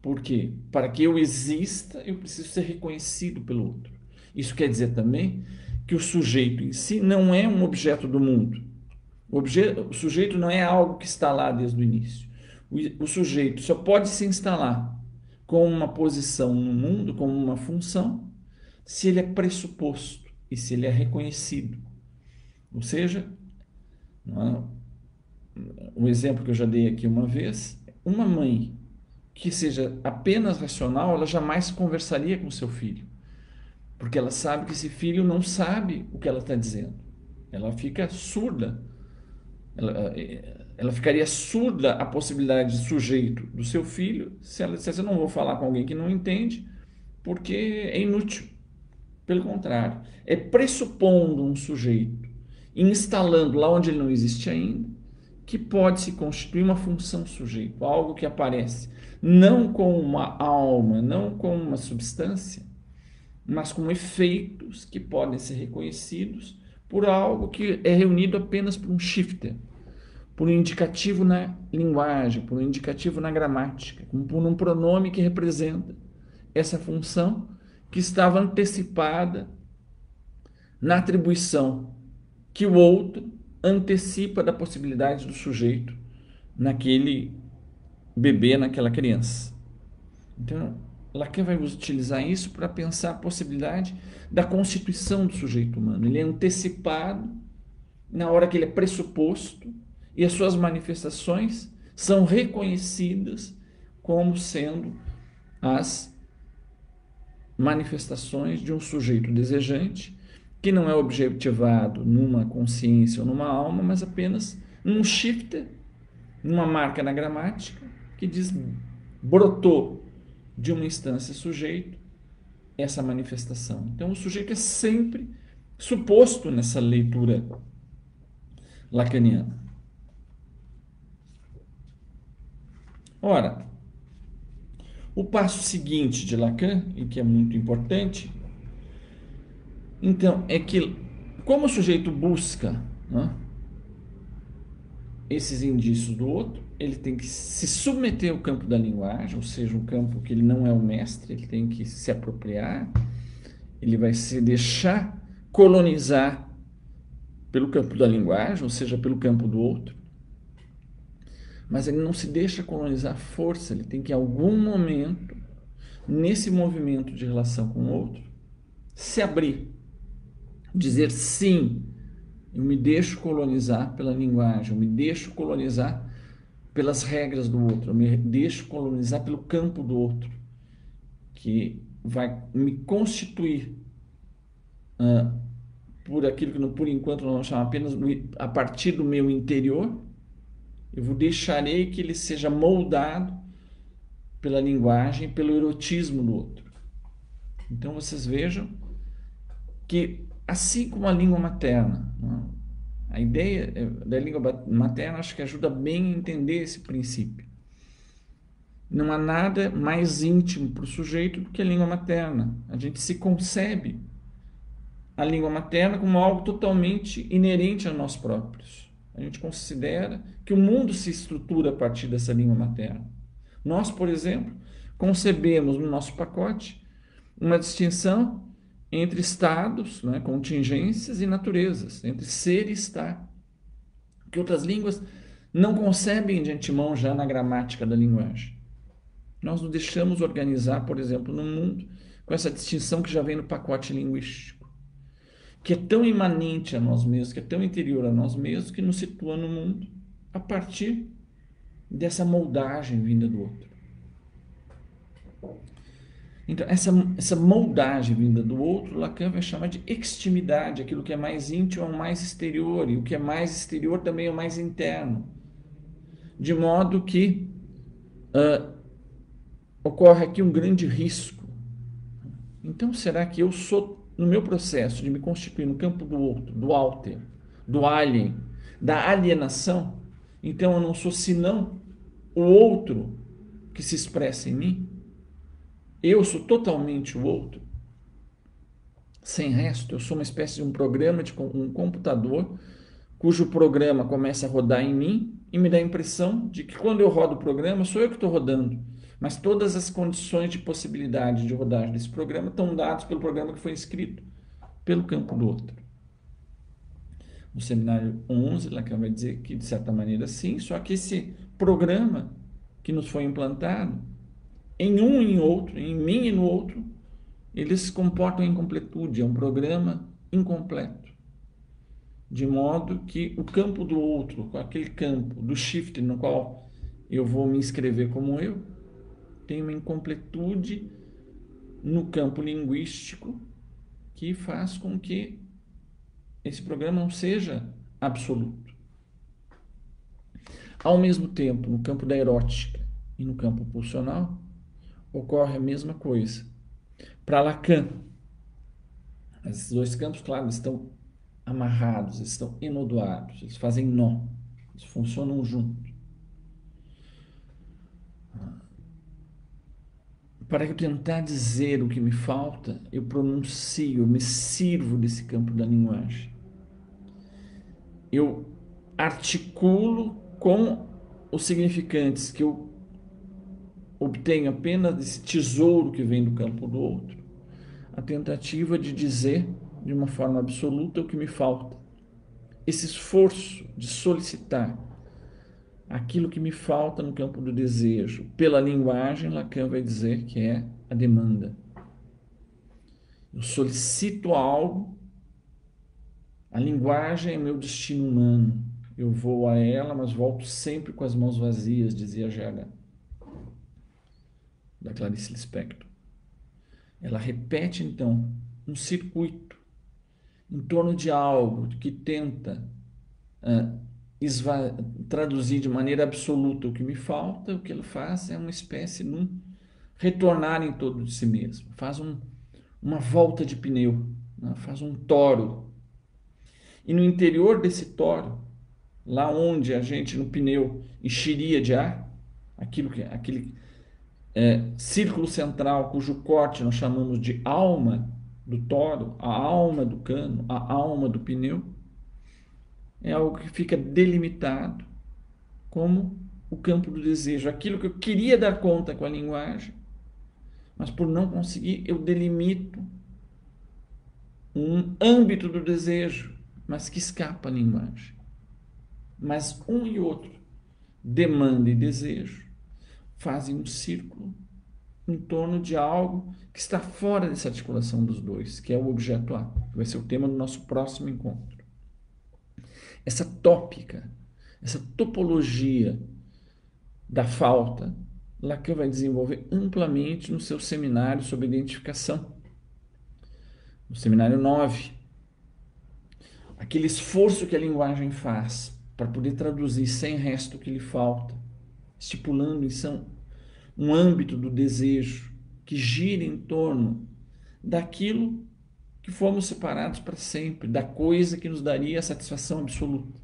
Por quê? Para que eu exista, eu preciso ser reconhecido pelo outro. Isso quer dizer também que o sujeito em si não é um objeto do mundo. O sujeito não é algo que está lá desde o início. O sujeito só pode se instalar com uma posição no mundo, como uma função, se ele é pressuposto e se ele é reconhecido. Ou seja, um exemplo que eu já dei aqui uma vez, uma mãe que seja apenas racional, ela jamais conversaria com seu filho, porque ela sabe que esse filho não sabe o que ela está dizendo. Ela fica surda. Ela ficaria surda à possibilidade de sujeito do seu filho se ela dissesse: eu não vou falar com alguém que não entende, porque é inútil. Pelo contrário, é pressupondo um sujeito, instalando lá onde ele não existe ainda, que pode se constituir uma função sujeito, algo que aparece não como uma alma, não como uma substância, mas como efeitos que podem ser reconhecidos por algo que é reunido apenas por um shifter, por um indicativo na linguagem, por um indicativo na gramática, por um pronome que representa essa função que estava antecipada na atribuição que o outro antecipa da possibilidade do sujeito naquele bebê, naquela criança. Então, Lacan vai utilizar isso para pensar a possibilidade da constituição do sujeito humano. Ele é antecipado na hora que ele é pressuposto e as suas manifestações são reconhecidas como sendo as manifestações de um sujeito desejante que não é objetivado numa consciência ou numa alma, mas apenas num shifter, numa marca na gramática que diz: brotou de uma instância sujeito essa manifestação. Então o sujeito é sempre suposto nessa leitura lacaniana. Ora, o passo seguinte de Lacan, e que é muito importante, então, é que como o sujeito busca, né, esses indícios do outro, ele tem que se submeter ao campo da linguagem, ou seja, um campo que ele não é o mestre, ele tem que se apropriar, ele vai se deixar colonizar pelo campo da linguagem, ou seja, pelo campo do outro. Mas ele não se deixa colonizar à força, ele tem que, em algum momento, nesse movimento de relação com o outro, se abrir, dizer sim, eu me deixo colonizar pela linguagem, eu me deixo colonizar pelas regras do outro, eu me deixo colonizar pelo campo do outro, que vai me constituir por aquilo que por enquanto nós vamos chamar apenas a partir do meu interior. Eu deixarei que ele seja moldado pela linguagem, pelo erotismo do outro. Então vocês vejam que, assim como a língua materna, a ideia da língua materna acho que ajuda bem a entender esse princípio. Não há nada mais íntimo para o sujeito do que a língua materna. A gente se concebe a língua materna como algo totalmente inerente a nós próprios. A gente considera que o mundo se estrutura a partir dessa língua materna. Nós, por exemplo, concebemos no nosso pacote uma distinção entre estados, né, contingências e naturezas, entre ser e estar, que outras línguas não concebem de antemão já na gramática da linguagem. Nós nos deixamos organizar, por exemplo, no mundo com essa distinção que já vem no pacote linguístico, que é tão imanente a nós mesmos, que é tão interior a nós mesmos, que nos situa no mundo a partir dessa moldagem vinda do outro. Então, essa moldagem vinda do outro, Lacan vai chamar de extimidade, aquilo que é mais íntimo é o mais exterior, e o que é mais exterior também é o mais interno. De modo que ocorre aqui um grande risco. Então, será que eu sou, no meu processo de me constituir no campo do outro, do alter, do alien, da alienação, então eu não sou senão o outro que se expressa em mim? Eu sou totalmente o outro, sem resto. Eu sou uma espécie de um programa, de um computador, cujo programa começa a rodar em mim e me dá a impressão de que quando eu rodo o programa, sou eu que estou rodando. Mas todas as condições de possibilidade de rodagem desse programa estão dadas pelo programa que foi escrito pelo campo do outro. No seminário 11, Lacan vai dizer que, de certa maneira, sim, só que esse programa que nos foi implantado, em um e em outro, em mim e no outro, eles se comportam em incompletude, é um programa incompleto. De modo que o campo do outro, aquele campo do shift no qual eu vou me inscrever como eu, tem uma incompletude no campo linguístico que faz com que esse programa não seja absoluto. Ao mesmo tempo, no campo da erótica e no campo pulsional, ocorre a mesma coisa. Para Lacan, esses dois campos, claro, estão amarrados, estão enodoados, eles fazem nó, eles funcionam juntos. Para eu tentar dizer o que me falta, eu pronuncio, eu me sirvo desse campo da linguagem. Eu articulo com os significantes que eu obtenho apenas desse tesouro que vem do campo do outro, a tentativa de dizer de uma forma absoluta o que me falta. Esse esforço de solicitar aquilo que me falta no campo do desejo, pela linguagem, Lacan vai dizer que é a demanda. Eu solicito algo, a linguagem é meu destino humano. Eu vou a ela, mas volto sempre com as mãos vazias, dizia G.H., da Clarice Lispector. Ela repete, então, um circuito em torno de algo que tenta traduzir de maneira absoluta o que me falta. O que ela faz é uma espécie de um retornar em torno de si mesmo. Faz uma volta de pneu, né? Faz um toro E no interior desse tório, lá onde a gente no pneu encheria de ar, aquele círculo central cujo corte nós chamamos de alma do toro, a alma do cano, a alma do pneu, é algo que fica delimitado como o campo do desejo, aquilo que eu queria dar conta com a linguagem, mas por não conseguir, eu delimito um âmbito do desejo, mas que escapa à linguagem. Mas um e outro, demanda e desejo, fazem um círculo em torno de algo que está fora dessa articulação dos dois, que é o objeto A, que vai ser o tema do nosso próximo encontro. Essa tópica, essa topologia da falta, Lacan vai desenvolver amplamente no seu seminário sobre identificação, no seminário 9. Aquele esforço que a linguagem faz para poder traduzir sem resto o que lhe falta, estipulando então um âmbito do desejo que gira em torno daquilo que fomos separados para sempre, da coisa que nos daria a satisfação absoluta.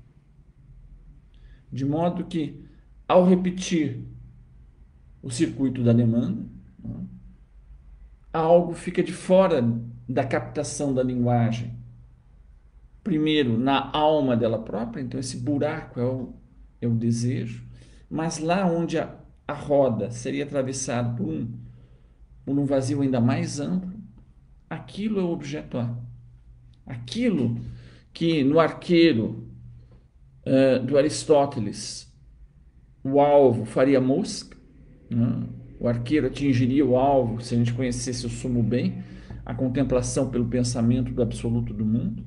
De modo que, ao repetir o circuito da demanda, algo fica de fora da captação da linguagem. Primeiro, na alma dela própria, então esse buraco é o desejo, mas lá onde a roda seria atravessada por um vazio ainda mais amplo, aquilo é o objeto A. Aquilo que no arqueiro do Aristóteles o alvo faria mosca, né? O arqueiro atingiria o alvo se a gente conhecesse o sumo bem, a contemplação pelo pensamento do absoluto do mundo.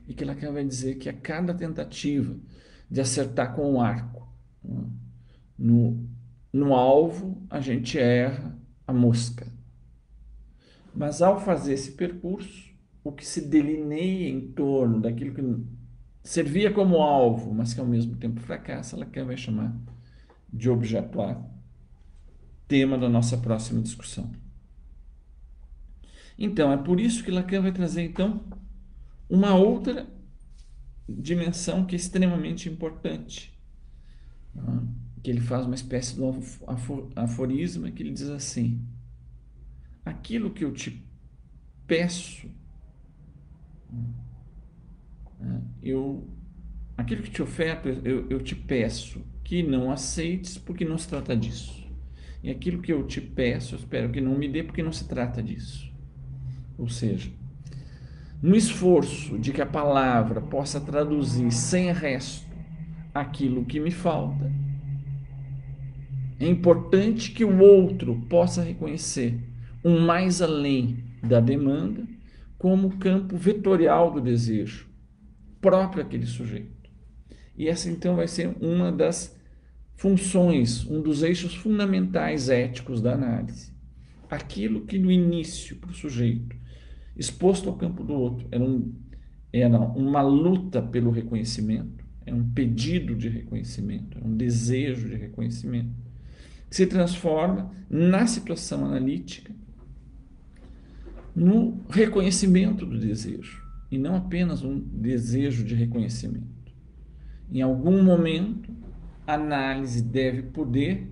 E que Lacan vai dizer que a cada tentativa de acertar com o arco, né, no alvo, a gente erra a mosca. Mas ao fazer esse percurso, o que se delineia em torno daquilo que servia como alvo, mas que ao mesmo tempo fracassa, Lacan vai chamar de objeto A, tema da nossa próxima discussão. Então, é por isso que Lacan vai trazer, então, uma outra dimensão que é extremamente importante, que ele faz uma espécie de aforisma que ele diz assim: aquilo que eu te peço, aquilo que te oferto, eu te peço que não aceites porque não se trata disso. E aquilo que eu te peço, eu espero que não me dê porque não se trata disso. Ou seja, no esforço de que a palavra possa traduzir sem resto aquilo que me falta, é importante que o outro possa reconhecer um mais além da demanda como campo vetorial do desejo, próprio àquele sujeito. E essa então vai ser uma das funções, um dos eixos fundamentais éticos da análise. Aquilo que no início para o sujeito, exposto ao campo do outro, era uma luta pelo reconhecimento, é um pedido de reconhecimento, é um desejo de reconhecimento, que se transforma na situação analítica no reconhecimento do desejo, e não apenas um desejo de reconhecimento. Em algum momento, a análise deve poder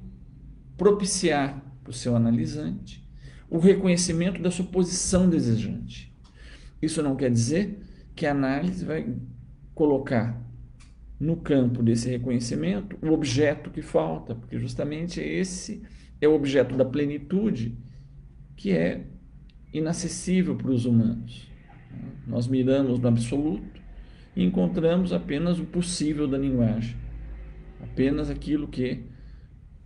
propiciar para o seu analisante o reconhecimento da sua posição desejante. Isso não quer dizer que a análise vai colocar no campo desse reconhecimento o objeto que falta, porque justamente esse é o objeto da plenitude que é inacessível para os humanos. Nós miramos no absoluto e encontramos apenas o possível da linguagem, apenas aquilo que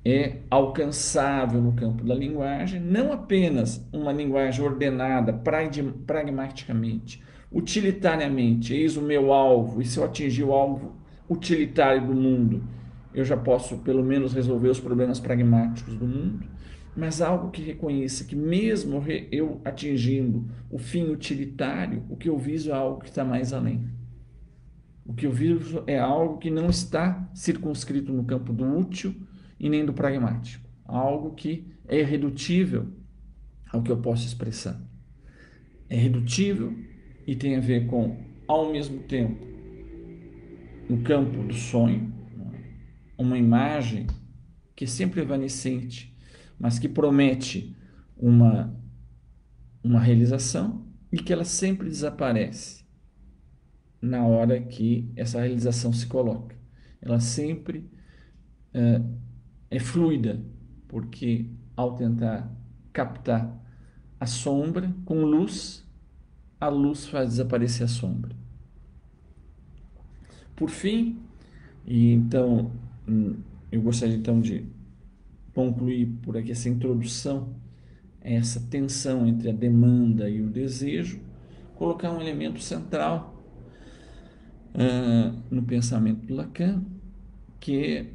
é alcançável no campo da linguagem, não apenas uma linguagem ordenada pragmaticamente, utilitariamente, eis o meu alvo, e se eu atingir o alvo utilitário do mundo, eu já posso pelo menos resolver os problemas pragmáticos do mundo, mas algo que reconheça que mesmo eu atingindo o fim utilitário, o que eu viso é algo que está mais além. O que eu viso é algo que não está circunscrito no campo do útil e nem do pragmático. Algo que é irredutível ao que eu posso expressar. É redutível e tem a ver com ao mesmo tempo, no campo do sonho, uma imagem que é sempre evanescente, mas que promete uma realização e que ela sempre desaparece na hora que essa realização se coloca. Ela sempre é fluida, porque ao tentar captar a sombra com luz, a luz faz desaparecer a sombra. Por fim, e então eu gostaria então de concluir por aqui essa introdução, essa tensão entre a demanda e o desejo, colocar um elemento central no pensamento do Lacan, que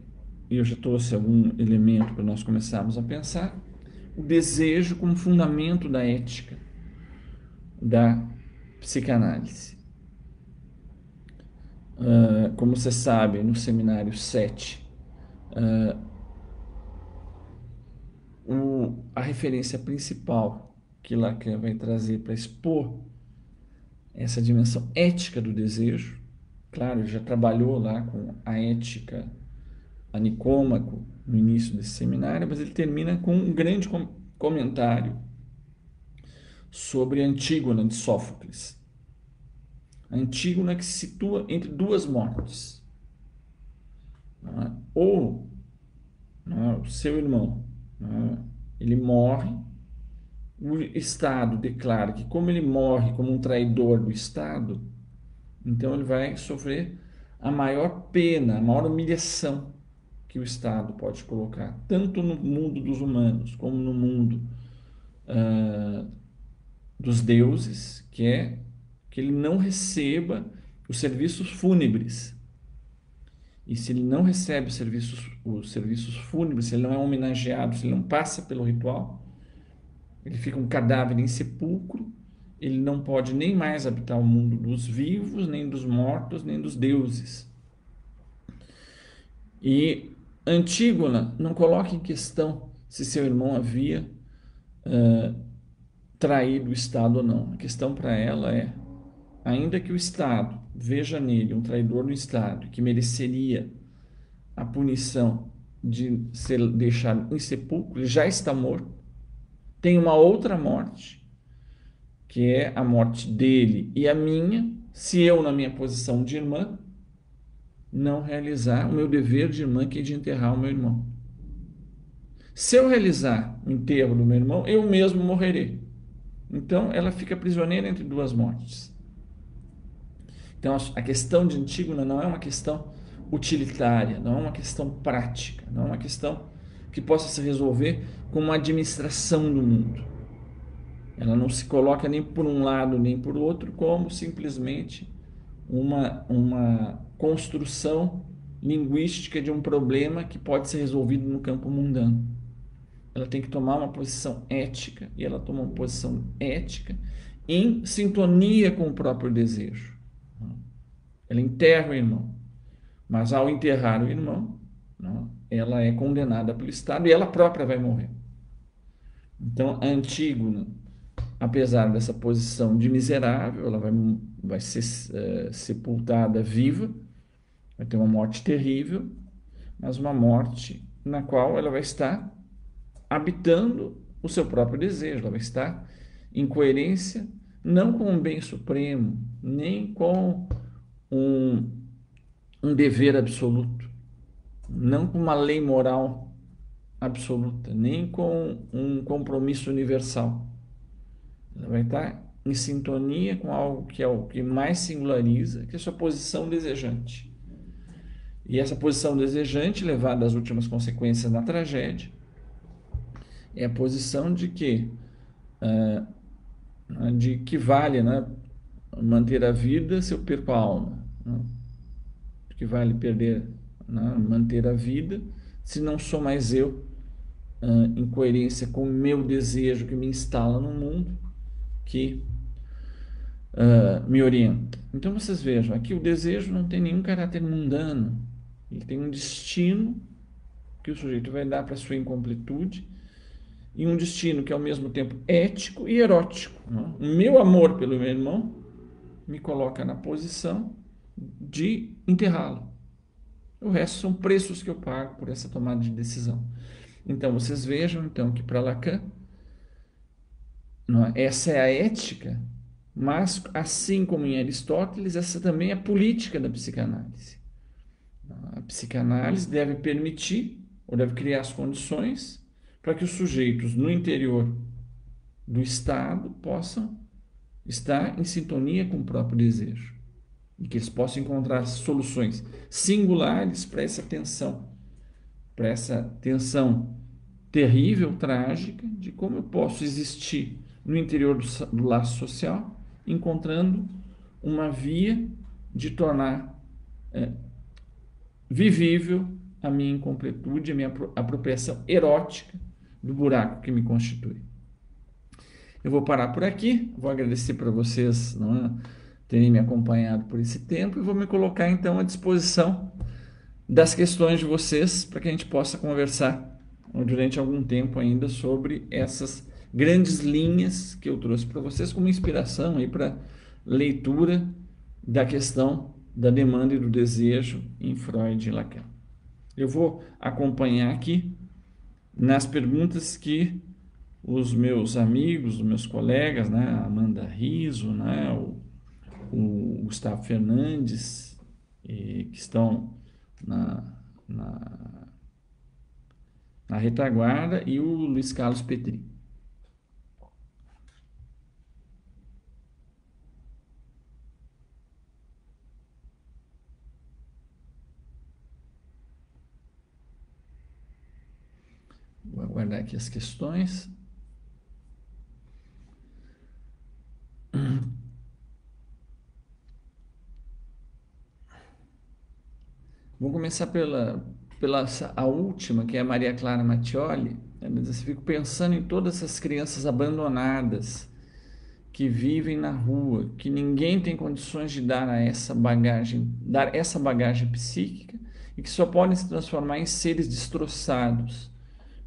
eu já trouxe algum elemento para nós começarmos a pensar, o desejo como fundamento da ética da psicanálise. Como você sabe, no seminário 7, a referência principal que Lacan vai trazer para expor essa dimensão ética do desejo, claro, ele já trabalhou lá com a ética a Nicômaco no início desse seminário, mas ele termina com um grande comentário sobre a Antígona de Sófocles. A Antígona que se situa entre duas mortes. Ou o seu irmão, ele morre, o Estado declara que como ele morre como um traidor do Estado, então ele vai sofrer a maior pena, a maior humilhação que o Estado pode colocar, tanto no mundo dos humanos como no mundo dos deuses, que é que ele não receba os serviços fúnebres. E se ele não recebe os serviços fúnebres, se ele não é homenageado, se ele não passa pelo ritual, ele fica um cadáver em sepulcro, ele não pode nem mais habitar o mundo dos vivos, nem dos mortos, nem dos deuses. E Antígona não coloca em questão se seu irmão havia traído o Estado ou não. A questão para ela é, ainda que o Estado veja nele um traidor do Estado, que mereceria a punição de ser deixado em sepulcro, ele já está morto, tem uma outra morte, que é a morte dele e a minha, se eu, na minha posição de irmã, não realizar o meu dever de irmã, que é de enterrar o meu irmão. Se eu realizar o enterro do meu irmão, eu mesmo morrerei. Então, ela fica prisioneira entre duas mortes. Então, a questão de Antígona não é uma questão utilitária, não é uma questão prática, não é uma questão que possa se resolver com uma administração do mundo. Ela não se coloca nem por um lado nem por outro, como simplesmente uma construção linguística de um problema que pode ser resolvido no campo mundano. Ela tem que tomar uma posição ética, e ela toma uma posição ética em sintonia com o próprio desejo. Ela enterra o irmão, mas ao enterrar o irmão, ela é condenada pelo Estado e ela própria vai morrer. Então, a Antígona, apesar dessa posição de miserável, ela vai ser sepultada viva, vai ter uma morte terrível, mas uma morte na qual ela vai estar habitando o seu próprio desejo, ela vai estar em coerência não com um bem supremo, nem com um dever absoluto, não com uma lei moral absoluta, nem com um compromisso universal. Ela vai estar em sintonia com algo que é o que mais singulariza, que é a sua posição desejante. E essa posição desejante, levada às últimas consequências na tragédia, é a posição de que vale, manter a vida se eu perco a alma, de que vale manter a vida se não sou mais eu, em coerência com o meu desejo que me instala no mundo, que me orienta. Então vocês vejam, aqui o desejo não tem nenhum caráter mundano, ele tem um destino que o sujeito vai dar para a sua incompletude, e um destino que é ao mesmo tempo ético e erótico. O meu amor pelo meu irmão me coloca na posição de enterrá-lo. O resto são preços que eu pago por essa tomada de decisão. Então, vocês vejam então que para Lacan, não é? Essa é a ética, mas assim como em Aristóteles, essa também é a política da psicanálise. A psicanálise deve permitir ou deve criar as condições para que os sujeitos no interior do Estado possam estar em sintonia com o próprio desejo e que eles possam encontrar soluções singulares para essa tensão terrível, trágica, de como eu posso existir no interior do laço social, encontrando uma via de tornar vivível a minha incompletude, a minha apropriação erótica do buraco que me constitui. Eu vou parar por aqui, vou agradecer para vocês terem me acompanhado por esse tempo e vou me colocar então à disposição das questões de vocês para que a gente possa conversar durante algum tempo ainda sobre essas grandes linhas que eu trouxe para vocês como inspiração aí para leitura da questão da demanda e do desejo em Freud e Lacan. Eu vou acompanhar aqui nas perguntas que os meus amigos, os meus colegas, né, a Amanda Riso, né, o Gustavo Fernandes, que estão na retaguarda, e o Luiz Carlos Petri. Vou aguardar aqui as questões. Vamos começar pela a última, que é a Maria Clara Mattioli. Ela diz assim: fico pensando em todas essas crianças abandonadas que vivem na rua, que ninguém tem condições de dar essa bagagem psíquica e que só podem se transformar em seres destroçados,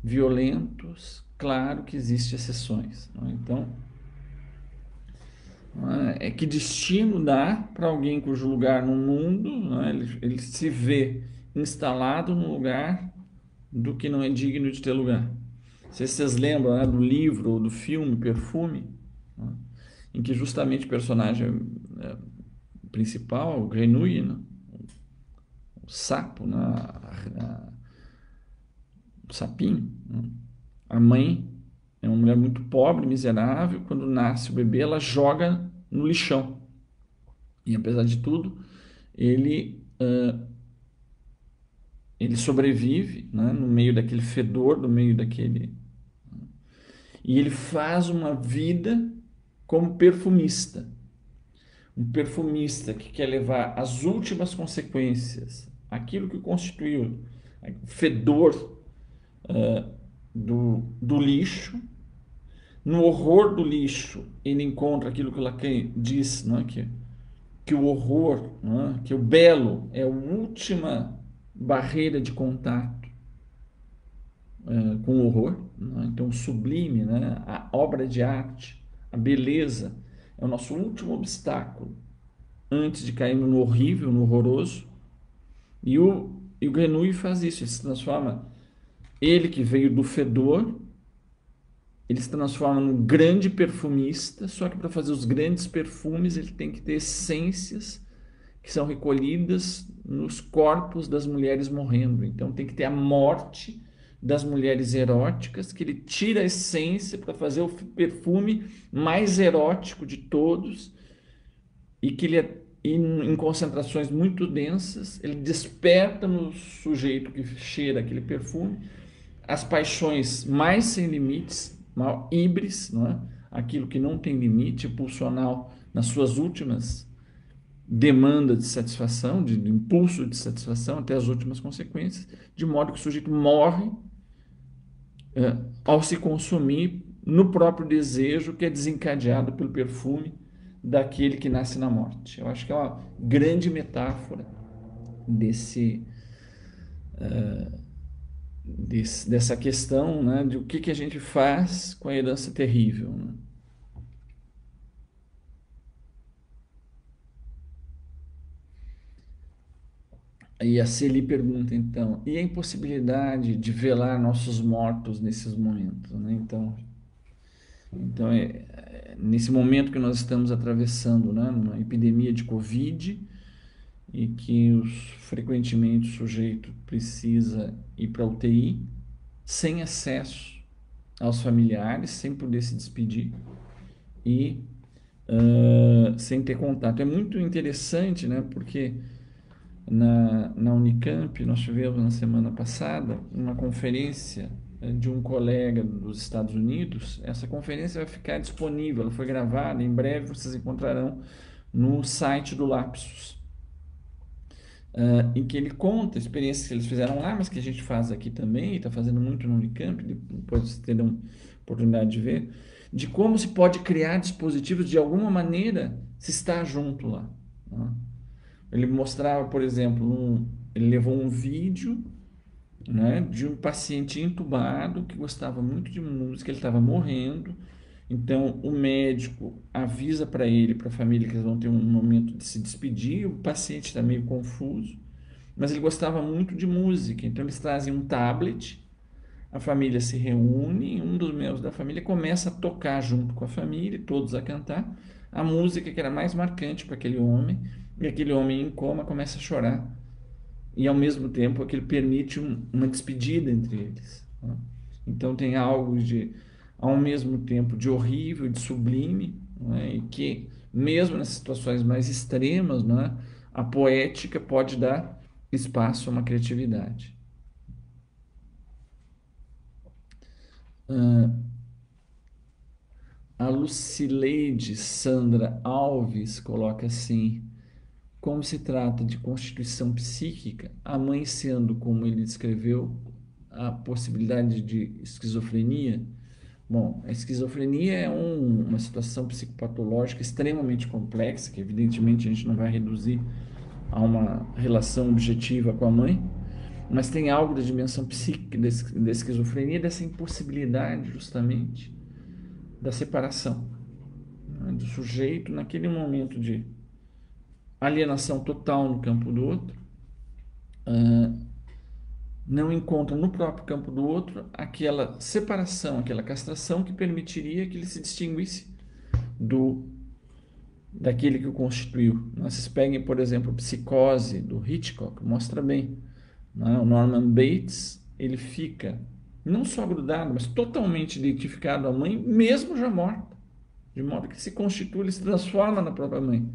violentos. Claro que existem exceções, não é? Então, que destino dá para alguém cujo lugar no mundo, não é? Ele se vê instalado num lugar do que não é digno de ter lugar. Não sei se vocês lembram, né, do livro ou do filme Perfume, né, em que justamente o personagem principal, o Grenouille, né, o sapo, né, o sapinho, né, a mãe é uma mulher muito pobre, miserável. Quando nasce o bebê, ela joga no lixão. E apesar de tudo, ele sobrevive, né, no meio daquele fedor, no meio daquele... E ele faz uma vida como perfumista. Um perfumista que quer levar às últimas consequências aquilo que constituiu o fedor do lixo. No horror do lixo, ele encontra aquilo que Lacan diz, não é? Que o horror, não é? Que o belo é a última barreira de contato com o horror, não é? Então, o sublime, né? A obra de arte, a beleza, é o nosso último obstáculo antes de cairmos no horrível, no horroroso. E o Grenouille faz isso, ele se transforma, ele que veio do fedor, ele se transforma num grande perfumista, só que para fazer os grandes perfumes ele tem que ter essências que são recolhidas nos corpos das mulheres morrendo. Então tem que ter a morte das mulheres eróticas, que ele tira a essência para fazer o perfume mais erótico de todos, e que ele, em concentrações muito densas, ele desperta no sujeito que cheira aquele perfume as paixões mais sem limites, híbris, não é? Aquilo que não tem limite, pulsional nas suas últimas demandas de satisfação, de impulso de satisfação até as últimas consequências, de modo que o sujeito morre ao se consumir no próprio desejo que é desencadeado pelo perfume daquele que nasce na morte. Eu acho que é uma grande metáfora dessa questão, né, de o que a gente faz com a herança terrível, né? Aí a Celi pergunta, então, e a impossibilidade de velar nossos mortos nesses momentos, né? Então nesse momento que nós estamos atravessando, né, uma epidemia de Covid, e que frequentemente o sujeito precisa ir para a UTI sem acesso aos familiares, sem poder se despedir e sem ter contato. É muito interessante, né, porque na Unicamp nós tivemos na semana passada uma conferência de um colega dos Estados Unidos. Essa conferência vai ficar disponível, ela foi gravada, em breve vocês encontrarão no site do Lapsus. Em que ele conta experiências que eles fizeram lá, mas que a gente faz aqui também, está fazendo muito no Unicamp, depois vocês terão oportunidade de ver, de como se pode criar dispositivos de alguma maneira se estar junto lá. Né? Ele mostrava, por exemplo, ele levou um vídeo, né, de um paciente entubado que gostava muito de música, ele estava morrendo. Então o médico avisa para ele, para a família, que eles vão ter um momento de se despedir. O paciente está meio confuso, mas ele gostava muito de música. Então eles trazem um tablet, a família se reúne, um dos membros da família começa a tocar junto com a família, todos a cantar a música que era mais marcante para aquele homem, e aquele homem em coma começa a chorar. E ao mesmo tempo aquilo permite uma despedida entre eles. Né? Então tem algo de, ao mesmo tempo, de horrível, de sublime, né? E que mesmo nas situações mais extremas, né, a poética pode dar espaço a uma criatividade. A Lucileide Sandra Alves coloca assim: como se trata de constituição psíquica, a mãe sendo, como ele descreveu, a possibilidade de esquizofrenia. Bom, a esquizofrenia é uma situação psicopatológica extremamente complexa, que evidentemente a gente não vai reduzir a uma relação objetiva com a mãe, mas tem algo da dimensão psíquica da esquizofrenia, dessa impossibilidade justamente da separação, né, do sujeito naquele momento de alienação total no campo do outro, não encontra no próprio campo do outro aquela separação, aquela castração que permitiria que ele se distinguisse daquele que o constituiu. Vocês peguem, por exemplo, a Psicose do Hitchcock, mostra bem. Né? O Norman Bates, ele fica não só grudado, mas totalmente identificado à mãe, mesmo já morta. De modo que se constitui, ele se transforma na própria mãe.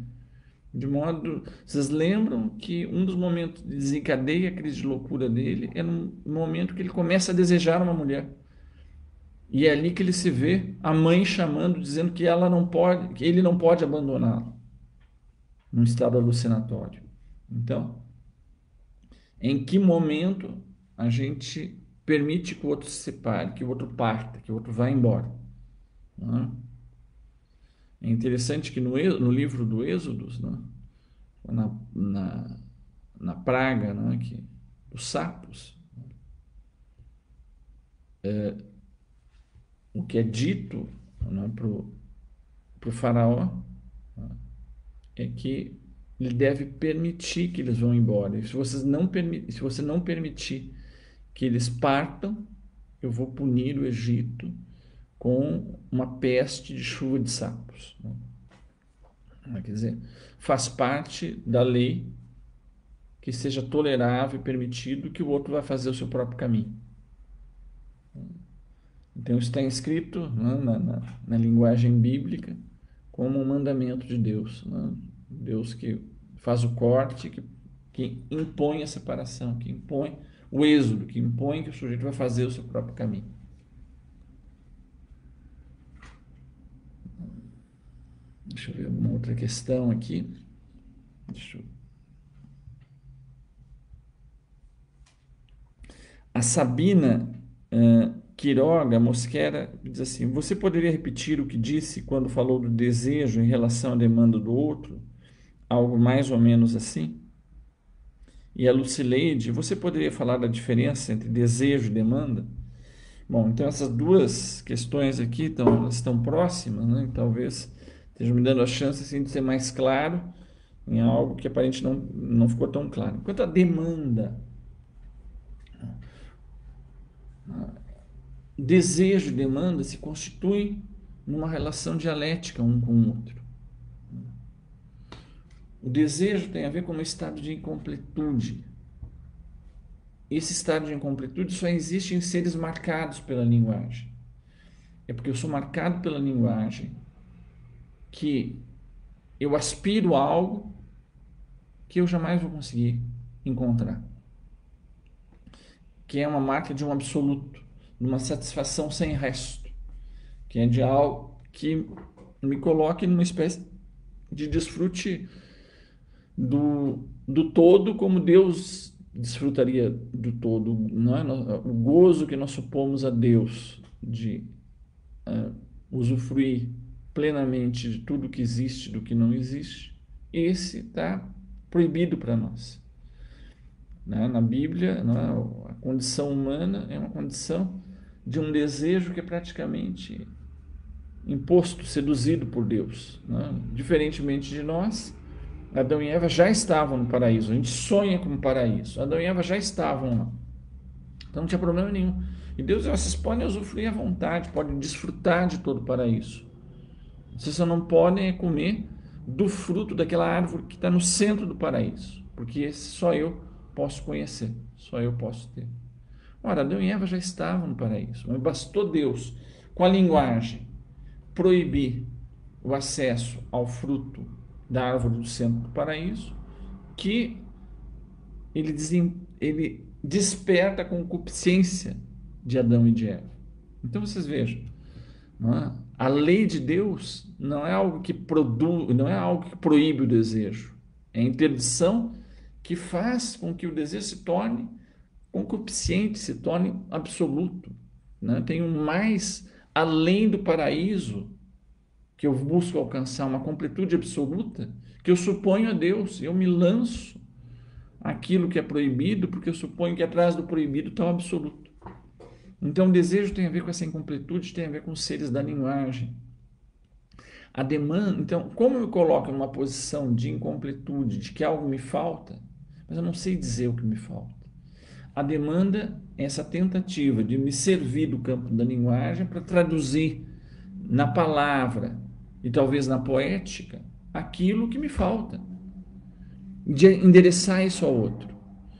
De modo, vocês lembram que um dos momentos que desencadeia a crise de loucura dele é no momento que ele começa a desejar uma mulher. E é ali que ele se vê a mãe chamando, dizendo que ela não pode, que ele não pode abandoná-la, num estado alucinatório. Então, em que momento a gente permite que o outro se separe, que o outro parta, que o outro vá embora? Não é? É interessante que no livro do Êxodos, né, na praga, né, dos sapos, o que é dito, né, para o faraó, né, é que ele deve permitir que eles vão embora. E se você não permitir que eles partam, eu vou punir o Egito com uma peste de chuva de sapos. Quer dizer, faz parte da lei que seja tolerável e permitido que o outro vai fazer o seu próprio caminho. Então, isso está escrito, né, na linguagem bíblica como um mandamento de Deus. Né? Deus que faz o corte, que impõe a separação, que impõe o êxodo, que impõe que o sujeito vai fazer o seu próprio caminho. Deixa eu ver uma outra questão aqui. A Sabina Quiroga Mosquera diz assim: você poderia repetir o que disse quando falou do desejo em relação à demanda do outro? Algo mais ou menos assim? E a Lucileide: você poderia falar da diferença entre desejo e demanda? Bom, então essas duas questões aqui elas estão próximas, né? Talvez estejam me dando a chance assim, de ser mais claro em algo que aparentemente não ficou tão claro. Enquanto a demanda, desejo e demanda se constituem numa relação dialética um com o outro. O desejo tem a ver com um estado de incompletude. Esse estado de incompletude só existe em seres marcados pela linguagem. É porque eu sou marcado pela linguagem que eu aspiro a algo que eu jamais vou conseguir encontrar. Que é uma marca de um absoluto, de uma satisfação sem resto, que é de algo que me coloque numa espécie de desfrute do todo, como Deus desfrutaria do todo, não é? O gozo que nós supomos a Deus de usufruir plenamente de tudo que existe, do que não existe, esse está proibido para nós. Na Bíblia, a condição humana é uma condição de um desejo que é praticamente imposto, seduzido por Deus. Diferentemente de nós, Adão e Eva já estavam no paraíso. A gente sonha com o paraíso. Adão e Eva já estavam lá. Então não tinha problema nenhum. E Deus, vocês podem usufruir à vontade, podem desfrutar de todo o paraíso. Vocês só não podem comer do fruto daquela árvore que está no centro do paraíso, porque esse só eu posso conhecer, só eu posso ter. Ora, Adão e Eva já estavam no paraíso, mas bastou Deus, com a linguagem, proibir o acesso ao fruto da árvore do centro do paraíso, que ele desperta a concupiscência de Adão e de Eva. Então vocês vejam, a lei de Deus não é algo que produz, não é algo que proíbe o desejo. É a interdição que faz com que o desejo se torne concupiscente, se torne absoluto. Tem um mais além do paraíso que eu busco alcançar, uma completude absoluta, que eu suponho a Deus. Eu me lanço aquilo que é proibido, porque eu suponho que atrás do proibido está o absoluto. Então, o desejo tem a ver com essa incompletude, tem a ver com os seres da linguagem. A demanda, então, como eu me coloco numa posição de incompletude, de que algo me falta, mas eu não sei dizer o que me falta. A demanda é essa tentativa de me servir do campo da linguagem para traduzir na palavra e talvez na poética aquilo que me falta. De endereçar isso ao outro.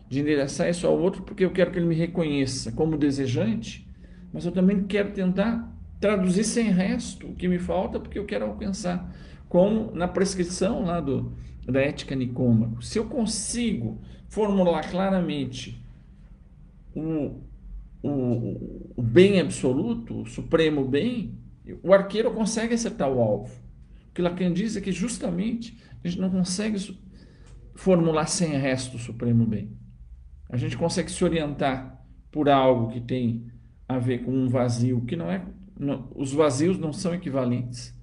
De endereçar isso ao outro porque eu quero que ele me reconheça como desejante, mas eu também quero tentar traduzir sem resto o que me falta porque eu quero alcançar. Como na prescrição lá da Ética Nicômaco. Se eu consigo formular claramente o bem absoluto, o supremo bem, o arqueiro consegue acertar o alvo. O que Lacan diz é que justamente a gente não consegue formular sem resto o supremo bem. A gente consegue se orientar por algo que tem a ver com um vazio, que não é... os vazios não são equivalentes.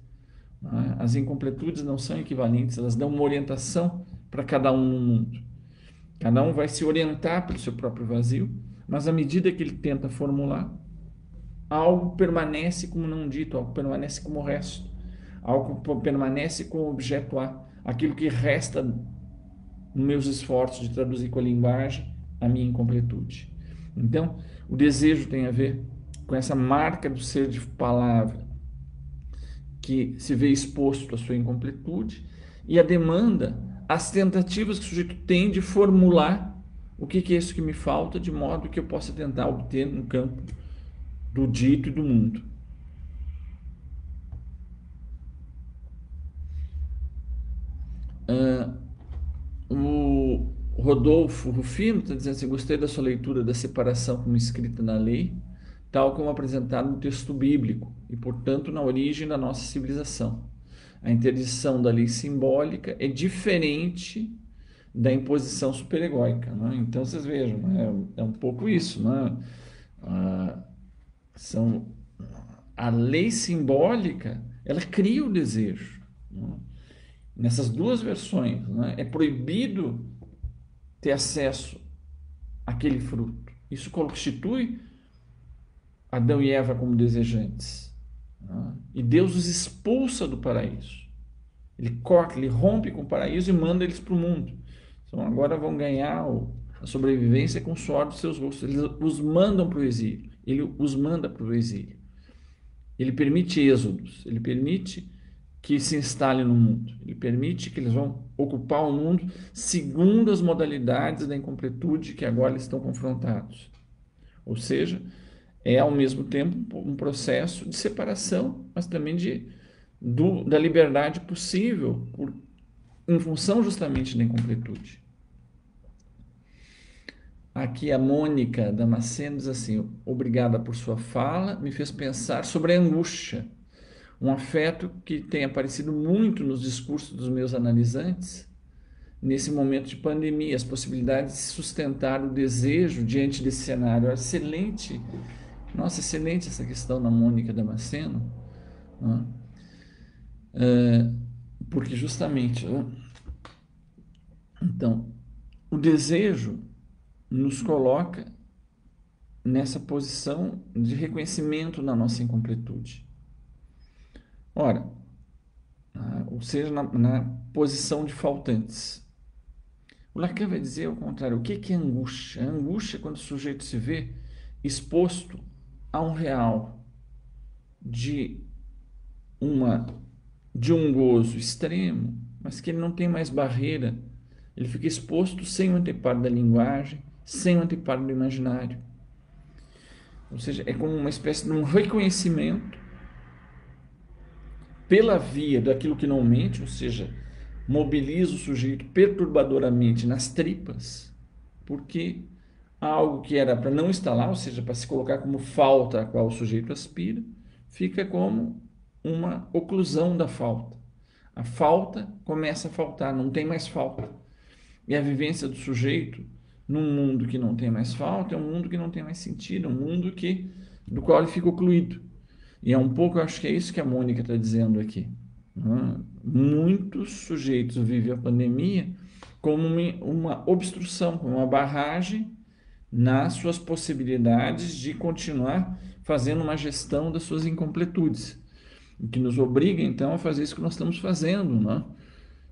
As incompletudes não são equivalentes, elas dão uma orientação para cada um no mundo. Cada um vai se orientar pelo seu próprio vazio, mas à medida que ele tenta formular, algo permanece como não dito, algo permanece como resto, algo permanece como objeto A, aquilo que resta nos meus esforços de traduzir com a linguagem a minha incompletude. Então, o desejo tem a ver com essa marca do ser de palavra, que se vê exposto à sua incompletude, e a demanda, as tentativas que o sujeito tem de formular o que é isso que me falta, de modo que eu possa tentar obter no campo do dito e do mundo. O Rodolfo Rufino está dizendo assim: gostei da sua leitura da separação como escrita na lei, tal como apresentado no texto bíblico e, portanto, na origem da nossa civilização. A interdição da lei simbólica é diferente da imposição superegóica. Né? Então, vocês vejam, né? É um pouco isso. Né? A lei simbólica, ela cria o desejo. Né? Nessas duas versões, né? É proibido ter acesso àquele fruto. Isso constitui Adão e Eva como desejantes. Né? E Deus os expulsa do paraíso. Ele corta, ele rompe com o paraíso e manda eles para o mundo. Então agora vão ganhar a sobrevivência com o suor dos seus rostos. Eles os mandam para o exílio. Ele os manda para o exílio. Ele permite êxodos. Ele permite que se instalem no mundo. Ele permite que eles vão ocupar o mundo segundo as modalidades da incompletude que agora eles estão confrontados. Ou seja, é ao mesmo tempo um processo de separação, mas também da liberdade possível em função justamente da incompletude. Aqui a Mônica Damasceno diz assim: obrigada por sua fala, me fez pensar sobre a angústia, um afeto que tem aparecido muito nos discursos dos meus analisantes nesse momento de pandemia, as possibilidades de sustentar o desejo diante desse cenário. Excelente, nossa, excelente essa questão da Mônica Damasceno, né? Porque justamente, então, o desejo nos coloca nessa posição de reconhecimento da nossa incompletude. Ora, ou seja, na posição de faltantes. O Lacan vai dizer ao contrário. O que é angústia? A angústia é quando o sujeito se vê exposto a um real de um gozo extremo, mas que ele não tem mais barreira. Ele fica exposto sem o anteparo da linguagem, sem o anteparo do imaginário. Ou seja, é como uma espécie de um reconhecimento pela via daquilo que não mente, ou seja, mobiliza o sujeito perturbadoramente nas tripas, porque algo que era para não estar lá, ou seja, para se colocar como falta a qual o sujeito aspira, fica como uma oclusão da falta. A falta começa a faltar, não tem mais falta. E a vivência do sujeito num mundo que não tem mais falta é um mundo que não tem mais sentido, é um mundo do qual ele fica ocluído. E é um pouco, eu acho que é isso que a Mônica está dizendo aqui. Muitos sujeitos vivem a pandemia como uma obstrução, como uma barragem nas suas possibilidades de continuar fazendo uma gestão das suas incompletudes, o que nos obriga, então, a fazer isso que nós estamos fazendo, né?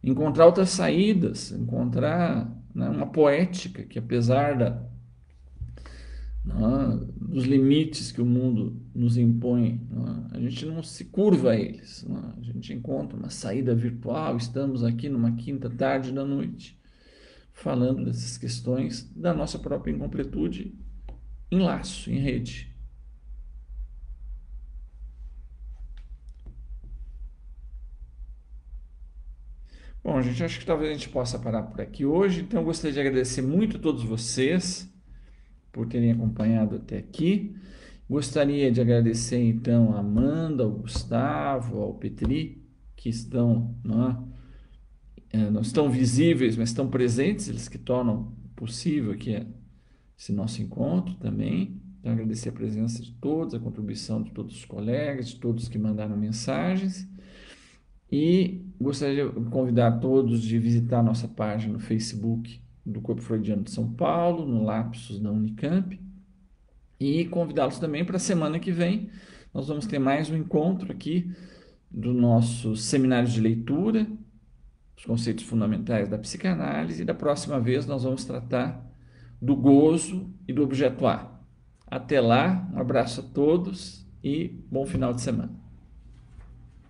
Encontrar outras saídas, encontrar, né, uma poética que, apesar dos limites que o mundo nos impõe, a gente não se curva a eles, a gente encontra uma saída virtual. Estamos aqui numa quinta tarde da noite falando dessas questões da nossa própria incompletude em laço, em rede. Bom, gente, acho que talvez a gente possa parar por aqui hoje. Então, eu gostaria de agradecer muito a todos vocês por terem acompanhado até aqui. Gostaria de agradecer, então, a Amanda, ao Gustavo, ao Petri, que estão, não estão visíveis, mas estão presentes, eles que tornam possível aqui esse nosso encontro também. Então, agradecer a presença de todos, a contribuição de todos os colegas, de todos que mandaram mensagens. E gostaria de convidar todos de visitar a nossa página no Facebook do Corpo Freudiano de São Paulo, no Lapsus da Unicamp, e convidá-los também para a semana que vem. Nós vamos ter mais um encontro aqui do nosso seminário de leitura, os conceitos fundamentais da psicanálise, e da próxima vez nós vamos tratar do gozo e do objeto A. Até lá, um abraço a todos e bom final de semana.